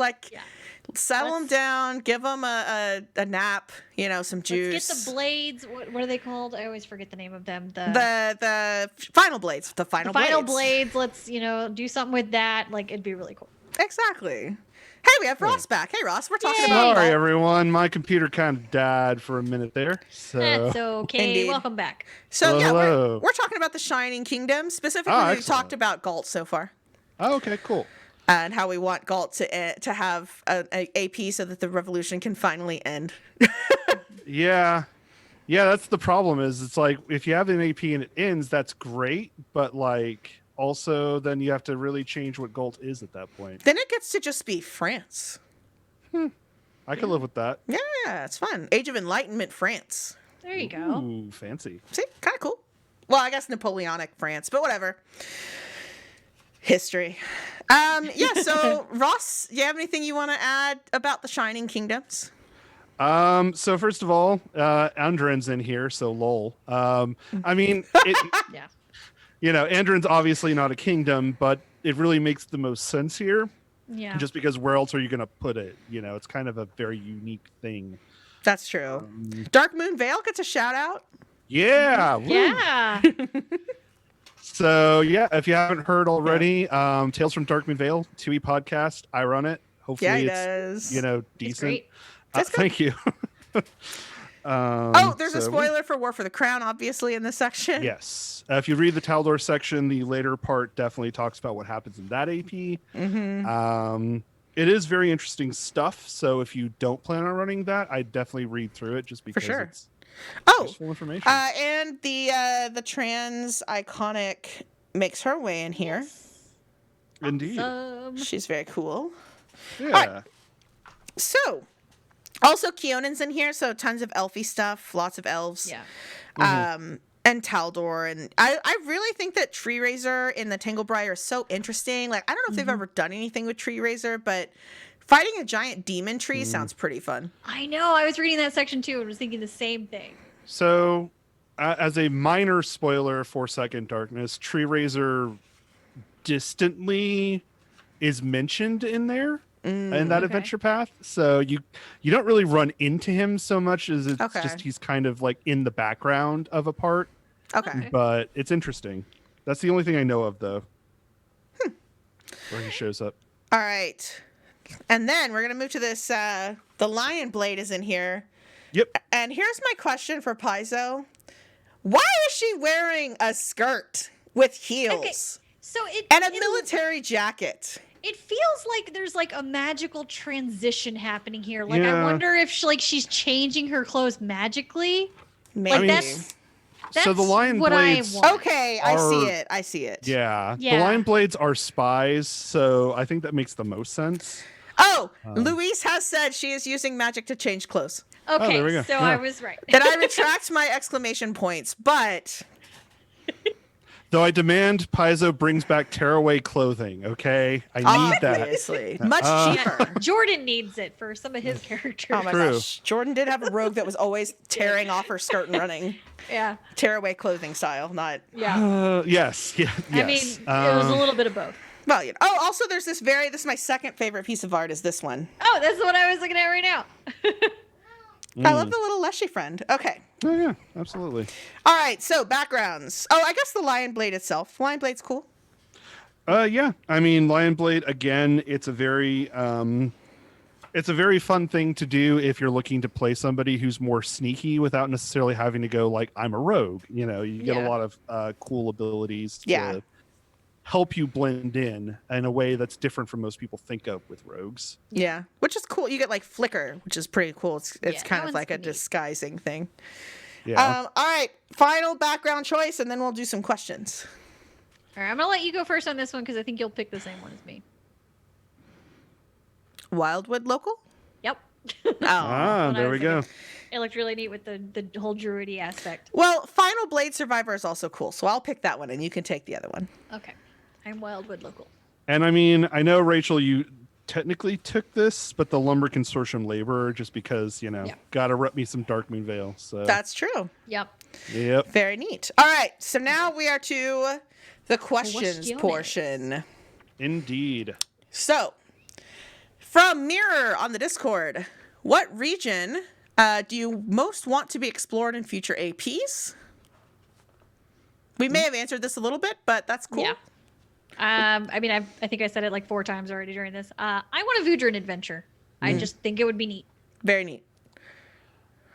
settle him down, give him a nap, some juice. Let's get the blades. What are they called? I always forget the name of them. The final blades. The final blades. Let's do something with that. Like, it'd be really cool. Exactly. Hey, we have Ross back. Hey, Ross, we're talking about. Sorry, everyone. My computer kind of died for a minute there. So. That's okay. Indeed. Welcome back. So hello. we're talking about the Shining Kingdom. Specifically, we've talked about Galt so far. Oh, okay, cool. And how we want Galt to have an AP so that the revolution can finally end. Yeah, that's the problem. Is it's like if you have an AP and it ends, that's great, but like also then you have to really change what Galt is at that point. Then it gets to just be France. I could live with that. Yeah, it's fun. Age of Enlightenment France. There you go. Ooh, fancy. See, kind of cool. Well, I guess Napoleonic France, but whatever. History. So Ross, do you have anything you want to add about the Shining Kingdoms? So first of all, Andren's in here, so lol. I mean, Yeah. Andren's obviously not a kingdom, but it really makes the most sense here. Yeah. Just because where else are you going to put it? It's kind of a very unique thing. That's true. Dark Moon Vale gets a shout out. Yeah. Woo. Yeah. So if you haven't heard already, Tales from Dark Moon Vale, 2E podcast. I run it. Hopefully it's decent. It's great. Thank you. There's a spoiler for War for the Crown, obviously, in this section. Yes. If you read the Taldor section, the later part definitely talks about what happens in that AP. It is very interesting stuff. So if you don't plan on running that, I definitely read through it just because it's useful information. And the trans iconic makes her way in here. Indeed. She's very cool. Yeah. Right. So, also Keonan's in here, so tons of elfy stuff, lots of elves. Yeah. And Taldor, and I really think that Tree Raiser in the Tanglebriar is so interesting. Like, I don't know if they've ever done anything with Tree Raiser, but fighting a giant demon tree sounds pretty fun. I know. I was reading that section too and was thinking the same thing. So, as a minor spoiler for Second Darkness, Tree Raiser distantly is mentioned in there in that adventure path. So you don't really run into him so much as it's just he's kind of like in the background of a part. Okay. But it's interesting. That's the only thing I know of, though. Where he shows up. All right. And then we're going to move to this. The Lion Blade is in here. Yep. And here's my question for Paizo. Why is she wearing a skirt with heels? So And a military jacket. It feels like there's like a magical transition happening here. Like Yeah. I wonder if she's changing her clothes magically. Maybe. Like that's So the lion what blades I want. Okay, I see it. Yeah. Yeah. The lion blades are spies, so I think that makes the most sense. Oh, Louise has said she is using magic to change clothes. Okay, there we go. so Yeah. I was right. Then I retract my exclamation points, but Though I demand Paizo brings back tearaway clothing, okay? I need that. obviously much cheaper. Jordan needs it for some of his characters. Oh my True. gosh. Jordan did have a rogue that was always tearing off her skirt and running. Yeah. Tearaway clothing style, not Yeah. Yes. Yeah, I mean, yes. it was a little bit of both. well, you know. Oh, also there's this is my second favorite piece of art is this one. Oh, that's what I was looking at right now. I love the little Leshy friend. Okay. Oh, yeah, absolutely. All right, so backgrounds. Oh, I guess the lion blade itself. Lion blade's cool. Yeah. I mean, Lion Blade, again, it's a very fun thing to do if you're looking to play somebody who's more sneaky without necessarily having to go like, I'm a rogue. You know, you get a lot of cool abilities to help you blend in a way that's different from most people think of with rogues. Yeah, which is cool. You get like flicker, which is pretty cool. It's Yeah, kind that of like a one's neat. disguising thing. Yeah. All right, final background choice, and then we'll do some questions. All right, I'm gonna let you go first on this one because I think you'll pick the same one as me. Wildwood local? Yep. Oh. Ah, there we go. It looked really neat with the whole druidy aspect. Well, Final Blade Survivor is also cool, so I'll pick that one, and you can take the other one. Okay. I'm Wildwood local. And I mean, I know, Rachel, you technically took this, but the Lumber Consortium Laborer, just because, you know, gotta rep me some Darkmoon Vale. So That's true. Yep. Yep. Very neat. All right, so now we are to the questions Questiones. portion. Indeed. So, from Mirror on the Discord, what region do you most want to be explored in future APs? We may have answered this a little bit, but that's cool. Yeah. I mean, I think I said it like 4 times already during this. I want a Voudran adventure. I just think it would be neat. Very neat.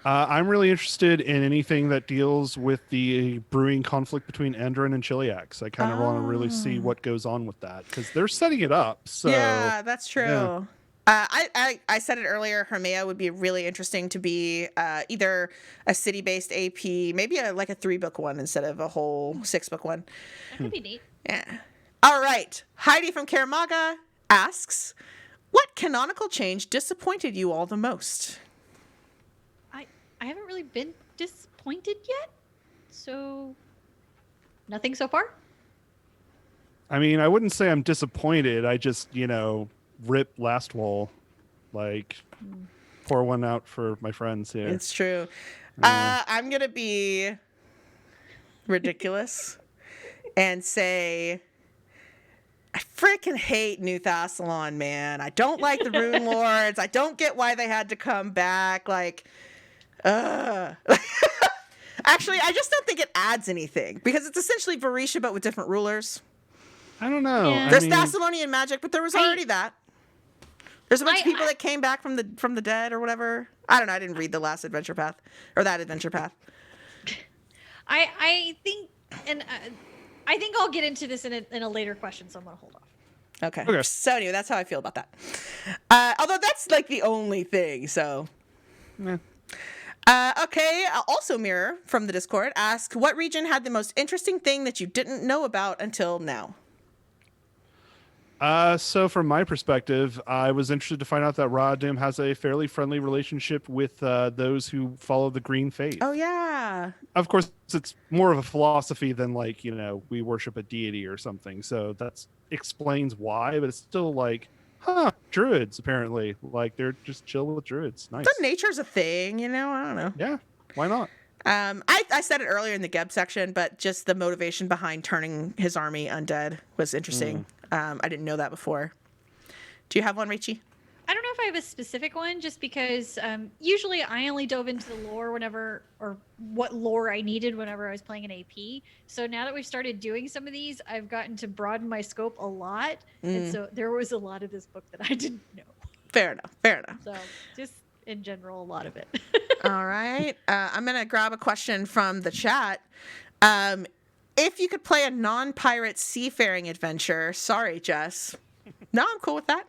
I'm really interested in anything that deals with the brewing conflict between Endrin and Chiliax. I kind of want to really see what goes on with that because they're setting it up. So Yeah, that's true. yeah. I said it earlier. Hermea would be really interesting to be either a city-based AP, maybe like a 3-book one instead of a whole 6-book one. That could be neat. Yeah. All right. Heidi from Karamaga asks, what canonical change disappointed you all the most? I haven't really been disappointed yet, so nothing so far. I mean, I wouldn't say I'm disappointed. I just, you know, rip Last Wall, like pour one out for my friends here. It's true. I'm going to be ridiculous and say I freaking hate New Thassalon, man. I don't like the Rune Lords. I don't get why they had to come back. Like, Actually, I just don't think it adds anything because it's essentially Varisha but with different rulers. I don't know. Yeah. There's Thessalonian magic, but there was already that. There's a bunch of people I- that came back from the dead or whatever. I don't know. I didn't read the last adventure path or that adventure path. I think, and I think I'll get into this in a later question, so I'm gonna hold off. Okay. Okay. So anyway, that's how I feel about that. Although that's like the only thing. So. Yeah. Okay. Also, Mirror from the Discord asks, what region had the most interesting thing that you didn't know about until now? So from my perspective, I was interested to find out that Radim has a fairly friendly relationship with those who follow the Green Faith. Oh yeah. Of course, it's more of a philosophy than like, you know, we worship a deity or something. So that explains why, but it's still like, druids apparently. Like they're just chill with druids. Nice. So nature's a thing, you know. I don't know. Yeah, why not? I said it earlier in the Geb section, but just the motivation behind turning his army undead was interesting. I didn't know that before. Do you have one, Rachie? I don't know if I have a specific one, just because usually I only dove into the lore whenever, or what lore I needed whenever I was playing an AP. So now that we've started doing some of these, I've gotten to broaden my scope a lot. And so there was a lot of this book that I didn't know. Fair enough. Fair enough. So just in general, a lot of it. All right. I'm going to grab a question from the chat. if you could play a non-pirate seafaring adventure, sorry, Jess. No, I'm cool with that.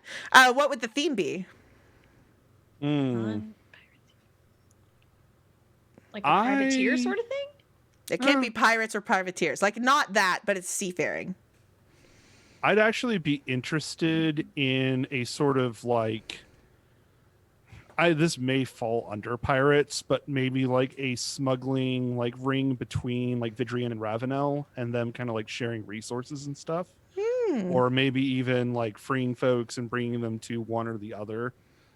What would the theme be? Like a privateer sort of thing? It can't be pirates or privateers. Like, not that, but it's seafaring. I'd actually be interested in a sort of like, this may fall under pirates, but maybe like a smuggling like ring between like Vidrian and Ravenel, and them kind of like sharing resources and stuff. Or maybe even like freeing folks and bringing them to one or the other.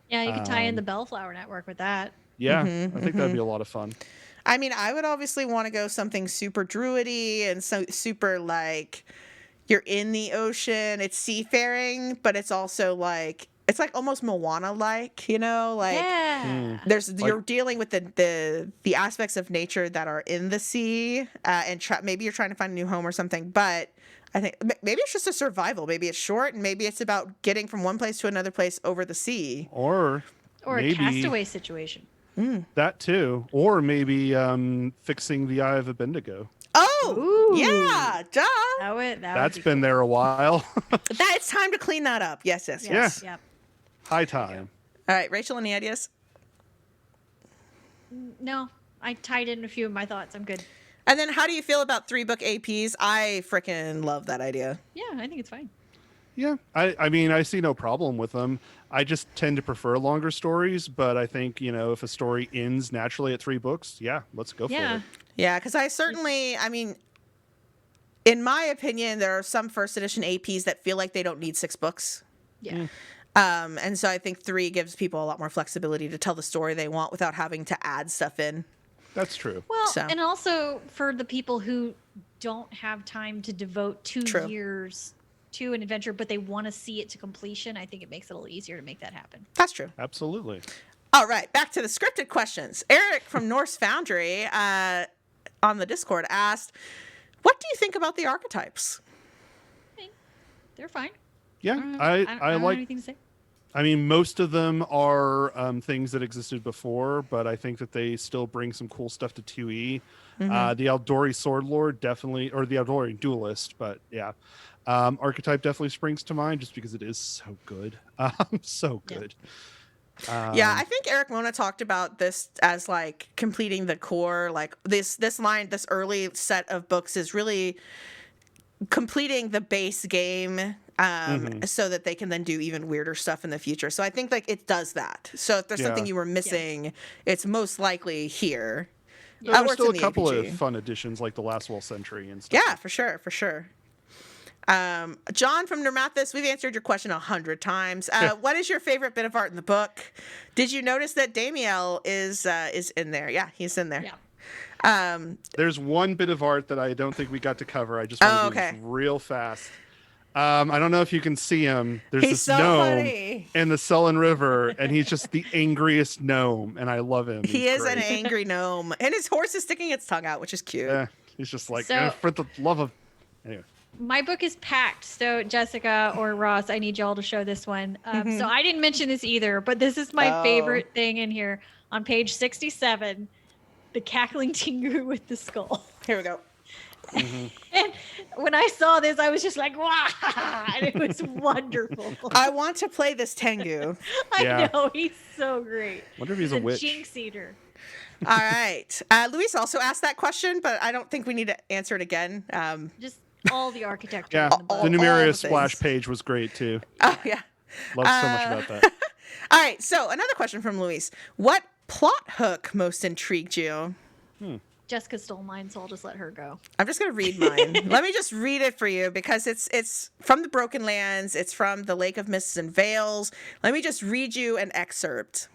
Yeah, you could tie in the Bellflower Network with that. Yeah, I think that'd be a lot of fun. I mean, I would obviously want to go something super druidy and so super like you're in the ocean. It's seafaring, but it's also like it's like almost Moana like, you know, like you're dealing with the aspects of nature that are in the sea, and maybe you're trying to find a new home or something. But I think maybe it's just a survival. Maybe it's short, and maybe it's about getting from one place to another place over the sea, or maybe a castaway situation. That too, or maybe fixing the Eye of Abednego. Oh, yeah, duh. That's been there a while. It's time to clean that up. Yes. Yeah. Yep. High time. All right, Rachel, any ideas? No, I tied in a few of my thoughts. I'm good. And then how do you feel about 3-book APs? I freaking love that idea. Yeah, I think it's fine. Yeah, I mean, I see no problem with them. I just tend to prefer longer stories, but I think, if a story ends naturally at 3 books, yeah, let's go for it. Yeah, because I mean, in my opinion, there are some first edition APs that feel like they don't need 6 books. Yeah. And so I think 3 gives people a lot more flexibility to tell the story they want without having to add stuff in. That's true. Well, and also for the people who don't have time to devote 2 years to an adventure, but they want to see it to completion, I think it makes it a little easier to make that happen. That's true. Absolutely. All right, back to the scripted questions. Eric from Norse Foundry on the Discord asked, what do you think about the archetypes? They're fine. Yeah, I don't have like anything to say. I mean, most of them are things that existed before, but I think that they still bring some cool stuff to 2E. The Eldori Sword Lord definitely, or the Eldori Duelist, but yeah. Archetype definitely springs to mind just because it is so good. So good. Yeah, I think Eric Mona talked about this as like completing the core. Like this early set of books is really completing the base game so that they can then do even weirder stuff in the future. So I think like it does that. So if there's something you were missing, it's most likely here. There are still a couple of fun additions like the Last Wall Century and stuff. Yeah, for sure. John from Nermathis, we've answered your question 100 times. What is your favorite bit of art in the book? Did you notice that Damiel is in there? Yeah, he's in there. Yeah. There's one bit of art that I don't think we got to cover. I just want to do this real fast. I don't know if you can see him. There's He's this so gnome funny. in the Sullen River, and he's just the angriest gnome, and I love him. He is great. an angry gnome, and his horse is sticking its tongue out, which is cute. Yeah, he's just like, So- for the love of... Anyway. My book is packed, so Jessica or Ross, I need y'all to show this one. So I didn't mention this either, but this is my favorite thing in here. On page 67, the cackling Tengu with the skull. Here we go. And when I saw this, I was just like, wow, and it was wonderful. I want to play this Tengu. I know, he's so great. Wonder if he's a witch. Jinx eater. All right. Luis also asked that question, but I don't think we need to answer it again. Just all the architecture. Yeah, in the book. the Numeria the splash things. page was great too. Oh, yeah. Love so much about that. All right. So another question from Luis. What plot hook most intrigued you? Jessica stole mine, so I'll just let her go. I'm just going to read mine. Let me just read it for you because it's from the Broken Lands. It's from the Lake of Mists and Veils. Let me just read you an excerpt.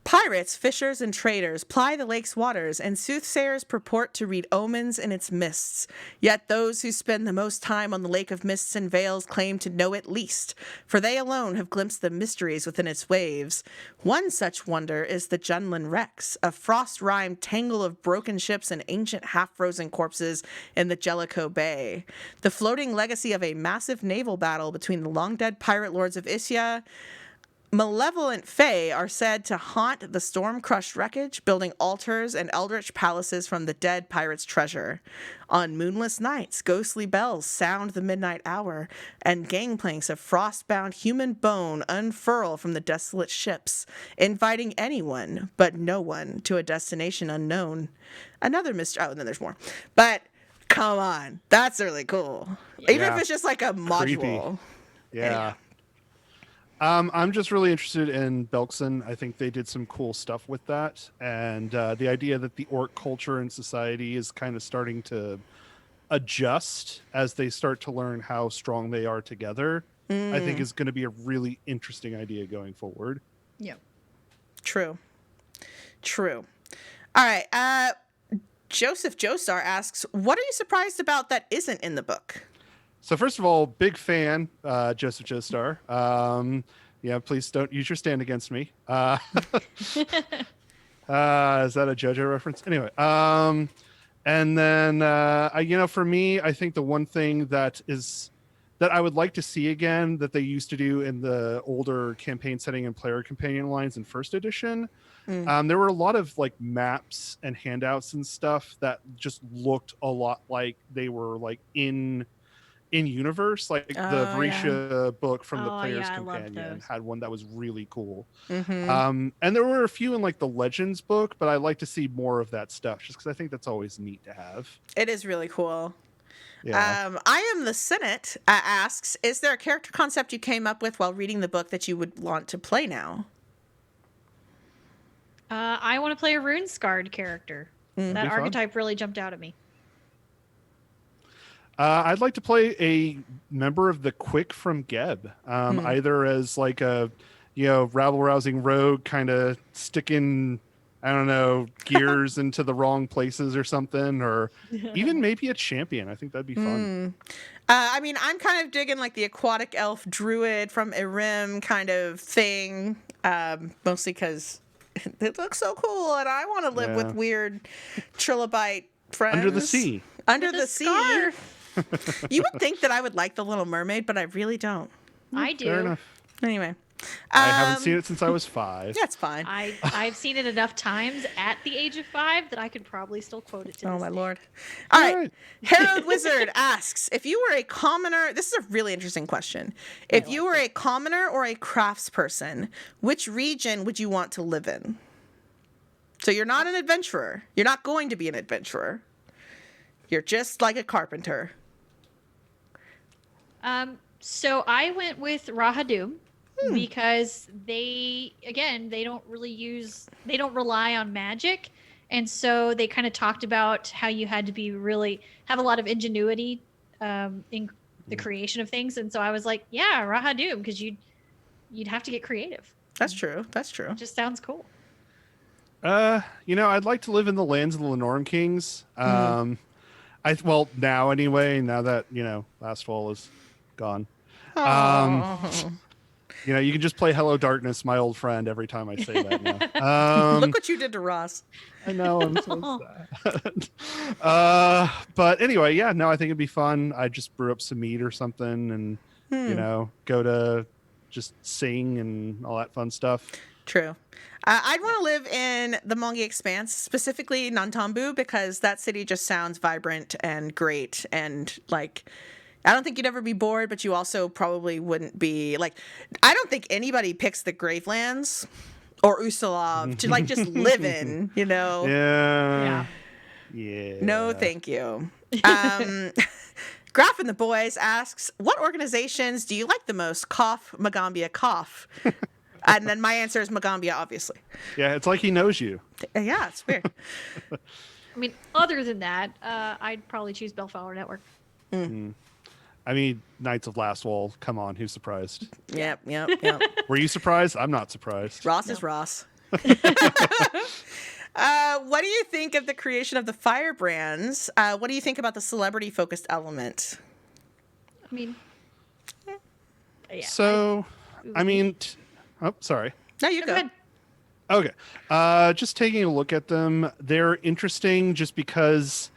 Pirates, fishers, and traders ply the lake's waters, and soothsayers purport to read omens in its mists. Yet those who spend the most time on the lake of mists and veils claim to know it least, for they alone have glimpsed the mysteries within its waves. One such wonder is the Junlon Rex, a frost-rimed tangle of broken ships and ancient half-frozen corpses in the Jellicoe Bay. The floating legacy of a massive naval battle between the long-dead pirate lords of Isya, Malevolent fae are said to haunt the storm-crushed wreckage, building altars and eldritch palaces from the dead pirates' treasure. On moonless nights, ghostly bells sound the midnight hour, and gangplanks of frost-bound human bone unfurl from the desolate ships, inviting anyone but no one to a destination unknown. Another mystery. Oh, and then there's more. But come on, that's really cool. Even Yeah. if it's just like a module. Yeah. Anyhow. I'm just really interested in Belkson. I think they did some cool stuff with that. And the idea that the orc culture and society is kind of starting to adjust as they start to learn how strong they are together, I think is going to be a really interesting idea going forward. Yeah. True. All right. Joseph Joestar asks, what are you surprised about that isn't in the book? So first of all, big fan, Joseph Joestar. Yeah, please don't use your stand against me. Is that a JoJo reference? Anyway, and then for me, I think the one thing that I would like to see again that they used to do in the older campaign setting and player companion lines in first edition. There were a lot of like maps and handouts and stuff that just looked a lot like they were like in universe, like the Varisha book from the Player's Companion had one that was really cool. And there were a few in like the Legends book, but I'd like to see more of that stuff just because I think that's always neat to have. It is really cool. Yeah. I Am the Senate asks, is there a character concept you came up with while reading the book that you would want to play now? I want to play a rune scarred character. That archetype really jumped out at me. I'd like to play a member of the Quick from Geb, either as like a, rabble-rousing rogue, kind of sticking, I don't know, gears into the wrong places or something, or even maybe a champion. I think that'd be fun. I'm kind of digging like the aquatic elf druid from Erim kind of thing, mostly because it looks so cool, and I want to live with weird trilobite friends. Under the sea. Under the sea. You would think that I would like The Little Mermaid, but I really don't. I do. Fair enough. Anyway. I haven't seen it since I was 5. That's fine. I've seen it enough times at the age of 5 that I could probably still quote it to Oh, this my day. Lord. All right. Herod Wizard asks, if you were a commoner, this is a really interesting question. If you were a commoner or a craftsperson, which region would you want to live in? So you're not an adventurer. You're not going to be an adventurer. You're just like a carpenter. So I went with Rahadum because they don't rely on magic. And so they kind of talked about how you had to have a lot of ingenuity in the creation of things. And so I was like, yeah, Rahadum, because you'd have to get creative. That's true. It just sounds cool. I'd like to live in the lands of the Lenoran Kings. Now anyway, now that, Last Fall is gone. You can just play Hello Darkness, my old friend, every time I say that now. Look what you did to Ross. I know, I'm so sad. But anyway, I think it'd be fun. I just brew up some meat or something and, go to just sing and all that fun stuff. True. I'd want to live in the Mongi Expanse, specifically Nantambu, because that city just sounds vibrant and great. And, I don't think you'd ever be bored, but you also probably wouldn't be, I don't think anybody picks the Gravelands or Usalov to, just live in, Yeah. No, thank you. Graf and the Boys asks, what organizations do you like the most? Cough, Magambia, cough. And then my answer is Magambia, obviously. Yeah, it's like he knows you. Yeah, it's weird. Other than that, I'd probably choose Bellflower Network. Knights of Last Wall. Come on, who's surprised? Yep. Were you surprised? I'm not surprised. Ross is Ross. What do you think of the creation of the firebrands? What do you think about the celebrity-focused element? So, sorry. No, you go. Go ahead. Okay. Just taking a look at them, they're interesting just because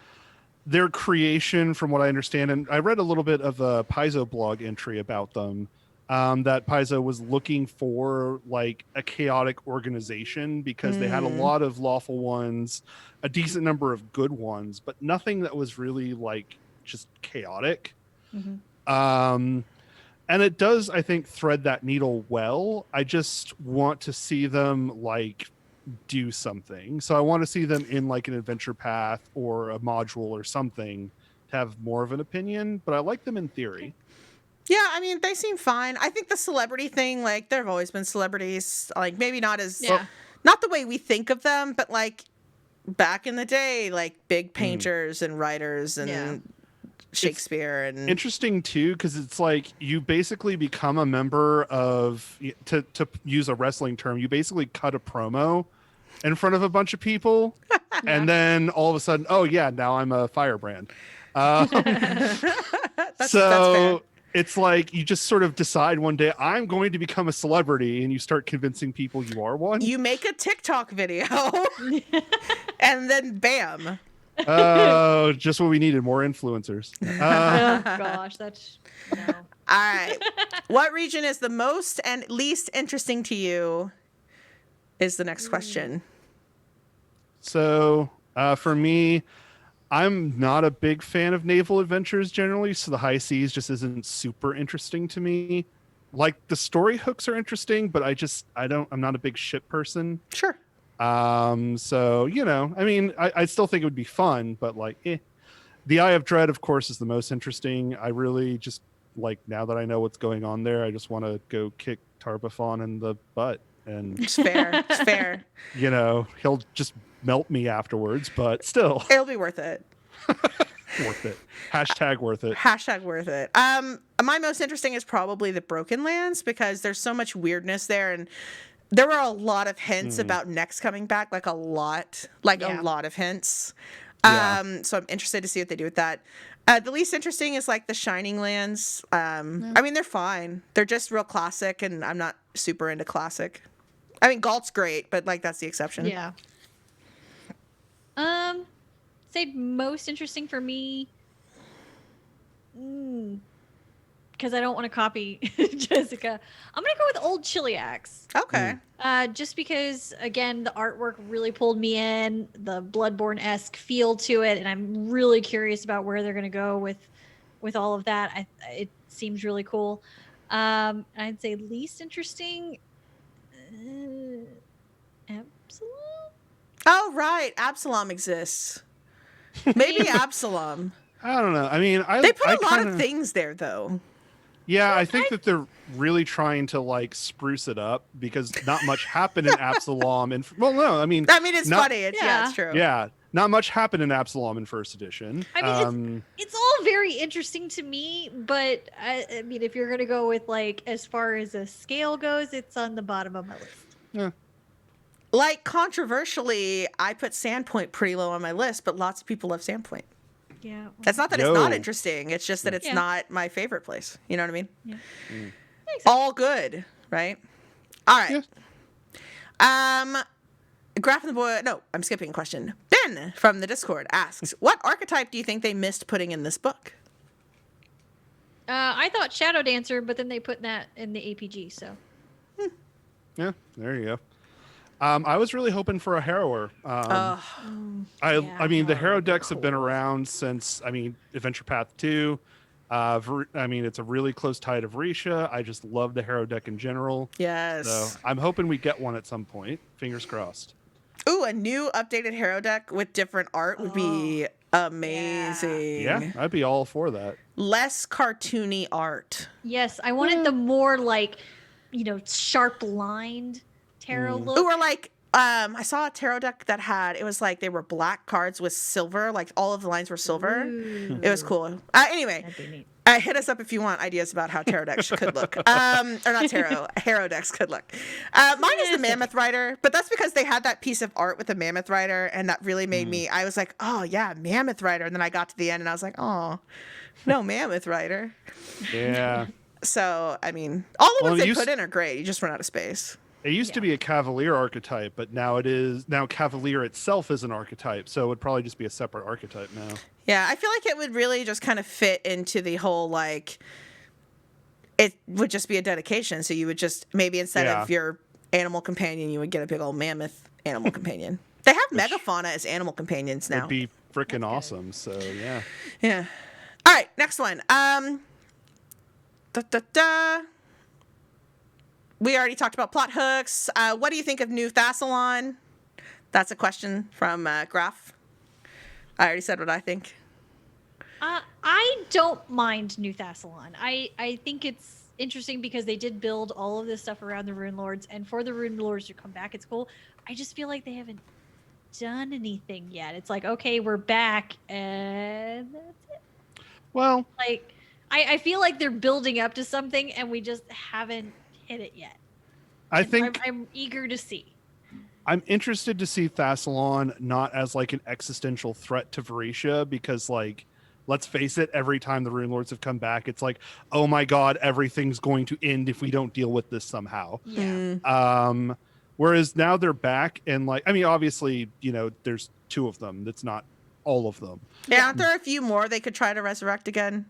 their creation, from what I understand, and I read a little bit of a Paizo blog entry about them, that Paizo was looking for like a chaotic organization because they had a lot of lawful ones, a decent number of good ones, but nothing that was really like just chaotic. And it does, I think, thread that needle well. I just want to see them like do something. So I want to see them in like an adventure path or a module or something to have more of an opinion, but I like them in theory. Yeah, I mean, they seem fine. I think the celebrity thing, like, there have always been celebrities, like, maybe not as, not the way we think of them, but like back in the day, like big painters and writers and Shakespeare. And interesting too, because it's like you basically become a member of, to use a wrestling term, you basically cut a promo in front of a bunch of people and then all of a sudden, oh yeah, now I'm a firebrand. That's so it's like you just sort of decide one day, I'm going to become a celebrity, and you start convincing people you are one. You make a TikTok video and then bam. Oh, just what we needed, more influencers. Oh gosh, that's no. All right. What region is the most and least interesting to you is the next question. So for me, I'm not a big fan of naval adventures generally, so the high seas just isn't super interesting to me. Like the story hooks are interesting, but I'm not a big ship person. Sure. So, you know, I mean, I still think it would be fun, but like, The Eye of Dread, of course, is the most interesting. I really just like, now that I know what's going on there, I just want to go kick Tarbathon in the butt. And it's fair. It's fair. You know, he'll just melt me afterwards, but still. It'll be worth it. Worth it. Hashtag worth it. Hashtag worth it. My most interesting is probably the Broken Lands because there's so much weirdness there, and there were a lot of hints about Nex coming back, a lot of hints. So I'm interested to see what they do with that. The least interesting is like the Shining Lands. I mean, they're fine. They're just real classic, and I'm not super into classic. I mean, Galt's great, but like that's the exception. Yeah. Say most interesting for me, because I don't want to copy Jessica. I'm gonna go with Old Chiliax. Okay. Just because, again, the artwork really pulled me in, the Bloodborne-esque feel to it, and I'm really curious about where they're gonna go with all of that. It seems really cool. I'd say least interesting, Absalom. Oh right, Absalom exists. Maybe Absalom. I don't know. I mean, they put a lot of things there, though. Yeah, I think that they're really trying to like spruce it up because not much happened in Absalom. And I mean, it's funny. It's true. Yeah, not much happened in Absalom in first edition. I mean, it's all very interesting to me, but I mean, if you're gonna go with like as far as a scale goes, it's on the bottom of my list. Yeah. Like controversially, I put Sandpoint pretty low on my list, but lots of people love Sandpoint. Yeah. It's not that it's not interesting. It's just that it's not my favorite place. You know what I mean? Yeah. All good, right? All right. Yeah. Graph and the Boy. No, I'm skipping a question. Ben from the Discord asks, "What archetype do you think they missed putting in this book?" I thought Shadow Dancer, but then they put that in the APG. So. Yeah, there you go. I was really hoping for a Harrower. I mean, the Harrow decks have been around since, Adventure Path 2. It's a really close tie to Varisha. I just love the Harrow deck in general. Yes. So I'm hoping we get one at some point. Fingers crossed. Ooh, a new updated Harrow deck with different art would be amazing. Yeah, I'd be all for that. Less cartoony art. Yes, I wanted the more sharp lined tarot look. Or like I saw a tarot deck that had, it was like they were black cards with silver, like all of the lines were silver. Ooh. It was cool. Anyway, hit us up if you want ideas about how tarot decks could look. Or not tarot, Harrow decks could look. Mine is the Mammoth Rider, but that's because they had that piece of art with the Mammoth Rider, and that really made me, I was like, oh yeah, Mammoth Rider. And then I got to the end and I was like, oh, no Mammoth Rider. Yeah. So, I mean, all the ones they put in are great. You just run out of space. It used to be a Cavalier archetype, but now Cavalier itself is an archetype, so it would probably just be a separate archetype now. Yeah, I feel like it would really just kind of fit into the whole it would just be a dedication. So you would just maybe instead Yeah. of your animal companion, you would get a big old mammoth animal companion. They have megafauna as animal companions now. It'd be freaking awesome. So yeah. Yeah. All right, next one. We already talked about plot hooks. What do you think of New Thassalon? That's a question from Graf. I already said what I think. I don't mind New Thassalon. I think it's interesting because they did build all of this stuff around the Rune Lords, and for the Rune Lords to come back, it's cool. I just feel like they haven't done anything yet. It's like, okay, we're back, and that's it. Well, Like, I feel like they're building up to something, and we just haven't hit it yet. I And think I'm eager to see. I'm interested to see Thassalon not as like an existential threat to Varetia, because like, let's face it, every time the Rune Lords have come back, it's like, oh my god, everything's going to end if we don't deal with this somehow. Yeah. Whereas now they're back, and like, I mean, obviously, you know, there's 2 of them. That's not all of them. Yeah, aren't there a few more they could try to resurrect again?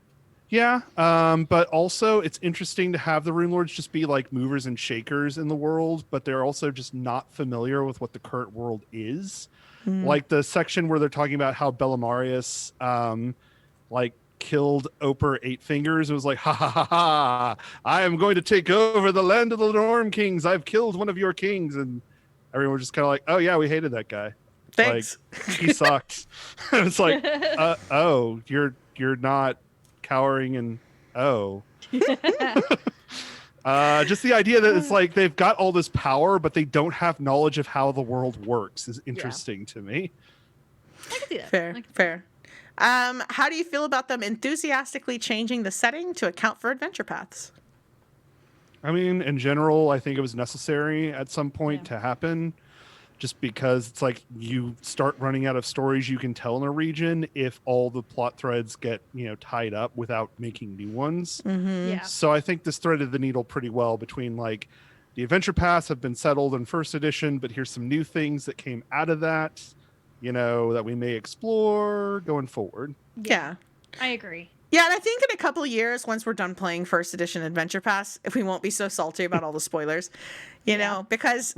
Yeah, but also it's interesting to have the Rune Lords just be like movers and shakers in the world, but they're also just not familiar with what the current world is. Like the section where they're talking about how Bellamarius like killed Oper Eight Fingers. It was like, ha ha ha ha, I am going to take over the land of the Norm Kings. I've killed one of your kings. And everyone was just kind of like, oh yeah, we hated that guy. Thanks. Like, he sucks. It's like, oh, you're not cowering, and just the idea that it's like they've got all this power but they don't have knowledge of how the world works is interesting to me. I can see that. Fair. How do you feel about them enthusiastically changing the setting to account for adventure paths? I mean, in general, I think it was necessary at some point to happen, just because it's like you start running out of stories you can tell in a region if all the plot threads get, you know, tied up without making new ones. Yeah. So I think this threaded the needle pretty well between like the adventure paths have been settled in first edition, but here's some new things that came out of that, you know, that we may explore going forward. Yeah. I agree. Yeah, and I think in a couple of years, once we're done playing first edition adventure paths, if we won't be so salty about all the spoilers, you know, because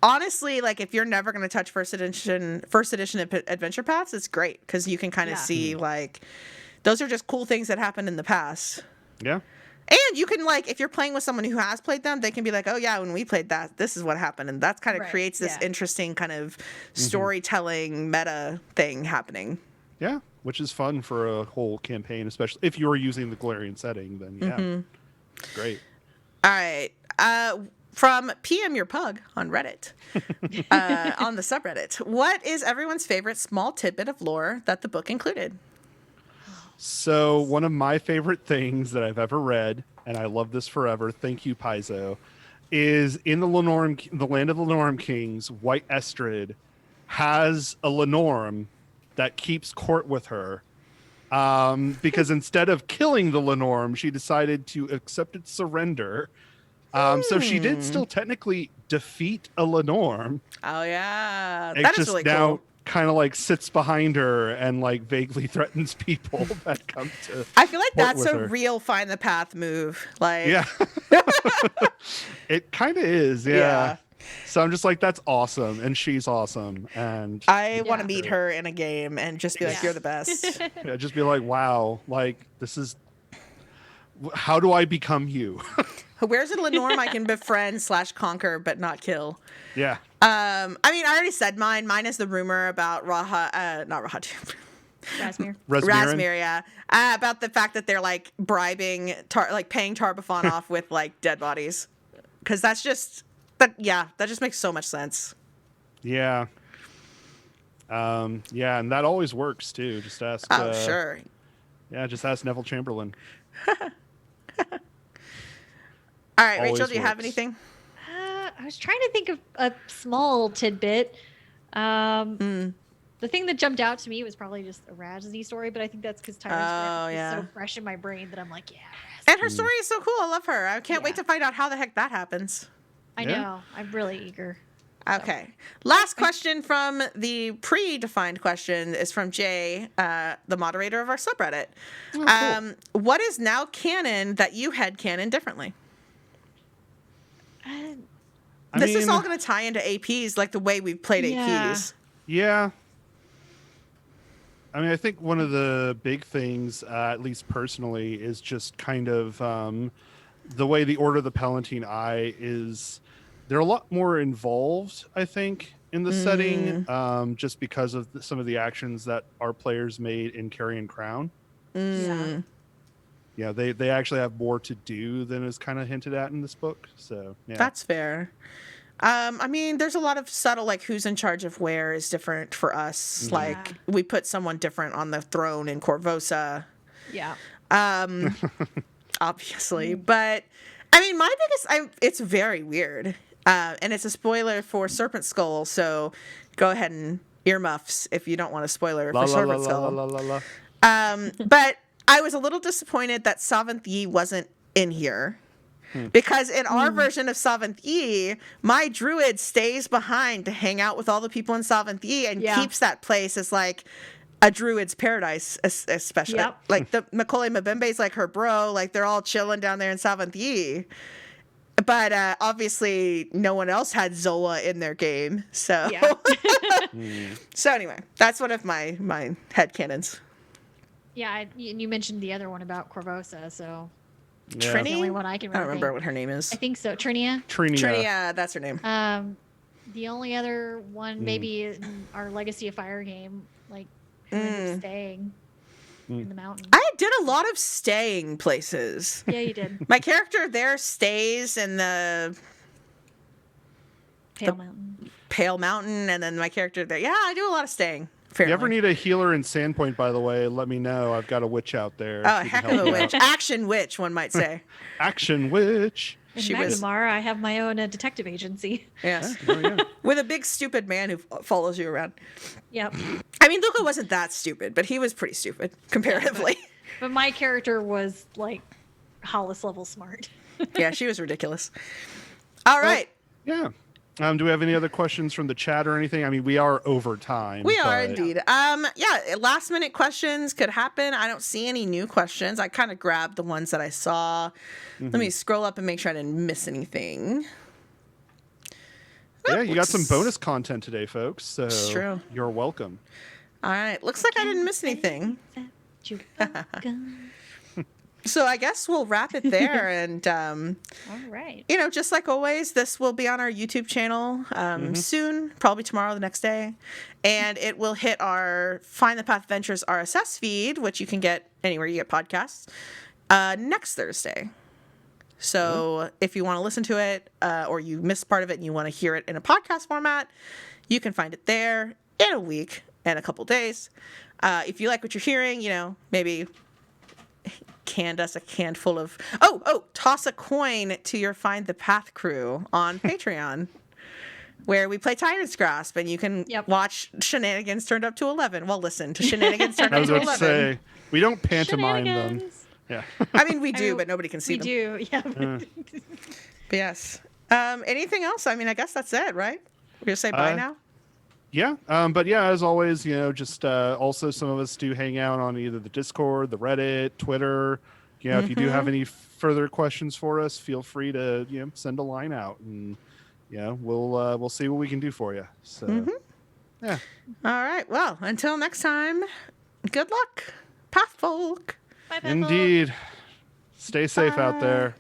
honestly, like if you're never going to touch first edition adventure paths, it's great because you can kind of see like those are just cool things that happened in the past. Yeah. And you can like if you're playing with someone who has played them, they can be like, oh yeah, when we played that, this is what happened, and that kind of creates this interesting kind of storytelling meta thing happening. Yeah, which is fun for a whole campaign, especially if you're using the Golarion setting. Then it's great. All right. From PM Your Pug on Reddit, on the subreddit, what is everyone's favorite small tidbit of lore that the book included? So one of my favorite things that I've ever read, and I love this forever, thank you, Paizo, is in the land of the Lenorm Kings, White Estrid has a Lenorm that keeps court with her. Because instead of killing the Lenorm, she decided to accept its surrender. So she did still technically defeat a Lenorm. Oh yeah, It that is just really now cool. kind of like sits behind her and like vaguely threatens people that come to. I feel like court that's with a her. real find the path move. Like, Yeah, it kind of is. Yeah. So I'm just like, that's awesome, and she's awesome, and I want to meet her in a game and just be like, you're the best. yeah, just be like, wow, like this is. How do I become you? Where's a Lenorm I can befriend / conquer but not kill? Yeah. I mean, I already said mine. Mine is the rumor about not Razmir. Razmir, yeah. About the fact that they're like bribing, paying Tarbathon off with like dead bodies, because that's just, that just makes so much sense. Yeah. Yeah, and that always works too. Just ask. Oh, sure. Yeah, just ask Neville Chamberlain. All right, Always Rachel, do you have works. anything? I was trying to think of a small tidbit. The thing that jumped out to me was probably just a Razny story, but I think that's because Tyrant's is so fresh in my brain that I'm like, yeah, Razny. And her story is so cool. I love her. I can't wait to find out how the heck that happens. I know. I'm really eager. Okay. Last question from the predefined question is from Jay, the moderator of our subreddit. Oh, cool. What is now canon that you had canon differently? This is all going to tie into APs like the way we've played Yeah. APs. Yeah. I mean, I think one of the big things, at least personally, is just kind of the way the Order of the Palatine Eye is. They're a lot more involved, I think, in the setting, just because of some of the actions that our players made in Carrion Crown. Yeah. Yeah, they actually have more to do than is kind of hinted at in this book. So yeah, That's fair. I mean, there's a lot of subtle, like who's in charge of where is different for us. Like we put someone different on the throne in Corvosa. Yeah. Obviously. But I mean, my biggest, it's very weird. And it's a spoiler for Serpent Skull. So go ahead and earmuffs if you don't want a spoiler for Serpent Skull. But I was a little disappointed that Seventh Yi wasn't in here. Because in our version of Seventh Yi, my druid stays behind to hang out with all the people in Seventh Yi and keeps that place as like a druid's paradise, especially. Yep. Like the Macaulay Mbembe's like her bro, like they're all chilling down there in Seventh Yi. But obviously no one else had Zola in their game. So so anyway, that's one of my headcanons. Yeah, you mentioned the other one about Corvosa, so Yeah. Trini? the only one I can I don't remember think. what her name is. I think so. Trinia. Trinia, that's her name. The only other one maybe in our Legacy of Fire game, like who ended up staying in the mountain. I did a lot of staying places. Yeah, you did. My character there stays in the Pale Mountain. Mountain, and then my character there. Yeah, I do a lot of staying. If you ever need a healer in Sandpoint, by the way, let me know. I've got a witch out there. Oh, She can heck of help a you witch. out. Action witch, one might say. Action witch. In She was- Magnemar, I have my own detective agency. Yes. Oh, yeah. With a big stupid man who follows you around. Yep. I mean, Luca wasn't that stupid, but he was pretty stupid comparatively. But my character was like Hollis level smart. Yeah, she was ridiculous. All right. Yeah. Do we have any other questions from the chat or anything? I mean, we are over time. We are but- indeed. Yeah, last minute questions could happen. I don't see any new questions. I kind of grabbed the ones that I saw. Let me scroll up and make sure I didn't miss anything. Yeah, you got Looks- some bonus content today, folks. So It's true. You're welcome. All right. Looks like I didn't miss anything. Chewbacca. So I guess we'll wrap it there. And, All right. you know, just like always, this will be on our YouTube channel soon, probably tomorrow, the next day. And it will hit our Find the Path Adventures RSS feed, which you can get anywhere you get podcasts, next Thursday. So if you want to listen to it or you missed part of it and you want to hear it in a podcast format, you can find it there in a week and a couple days. If you like what you're hearing, you know, maybe canned us a can full of toss a coin to your Find the Path crew on Patreon, where we play Tyrant's Grasp, and you can watch shenanigans turned up to 11. Well, listen to shenanigans turned I up was to about to 11. say, we don't pantomime them. Shenanigans. Yeah. I mean, we do, mean, but nobody can see We them. do. Yeah. But yes. Anything else? I mean, I guess that's it, right? We're gonna say bye now. Yeah, but yeah, as always, you know, just also some of us do hang out on either the Discord, the Reddit, Twitter. You know, if you do have any further questions for us, feel free to send a line out, and we'll see what we can do for you. So, yeah. All right. Well, until next time, good luck, Pathfolk. Bye, Bethel. Indeed. Stay safe out there.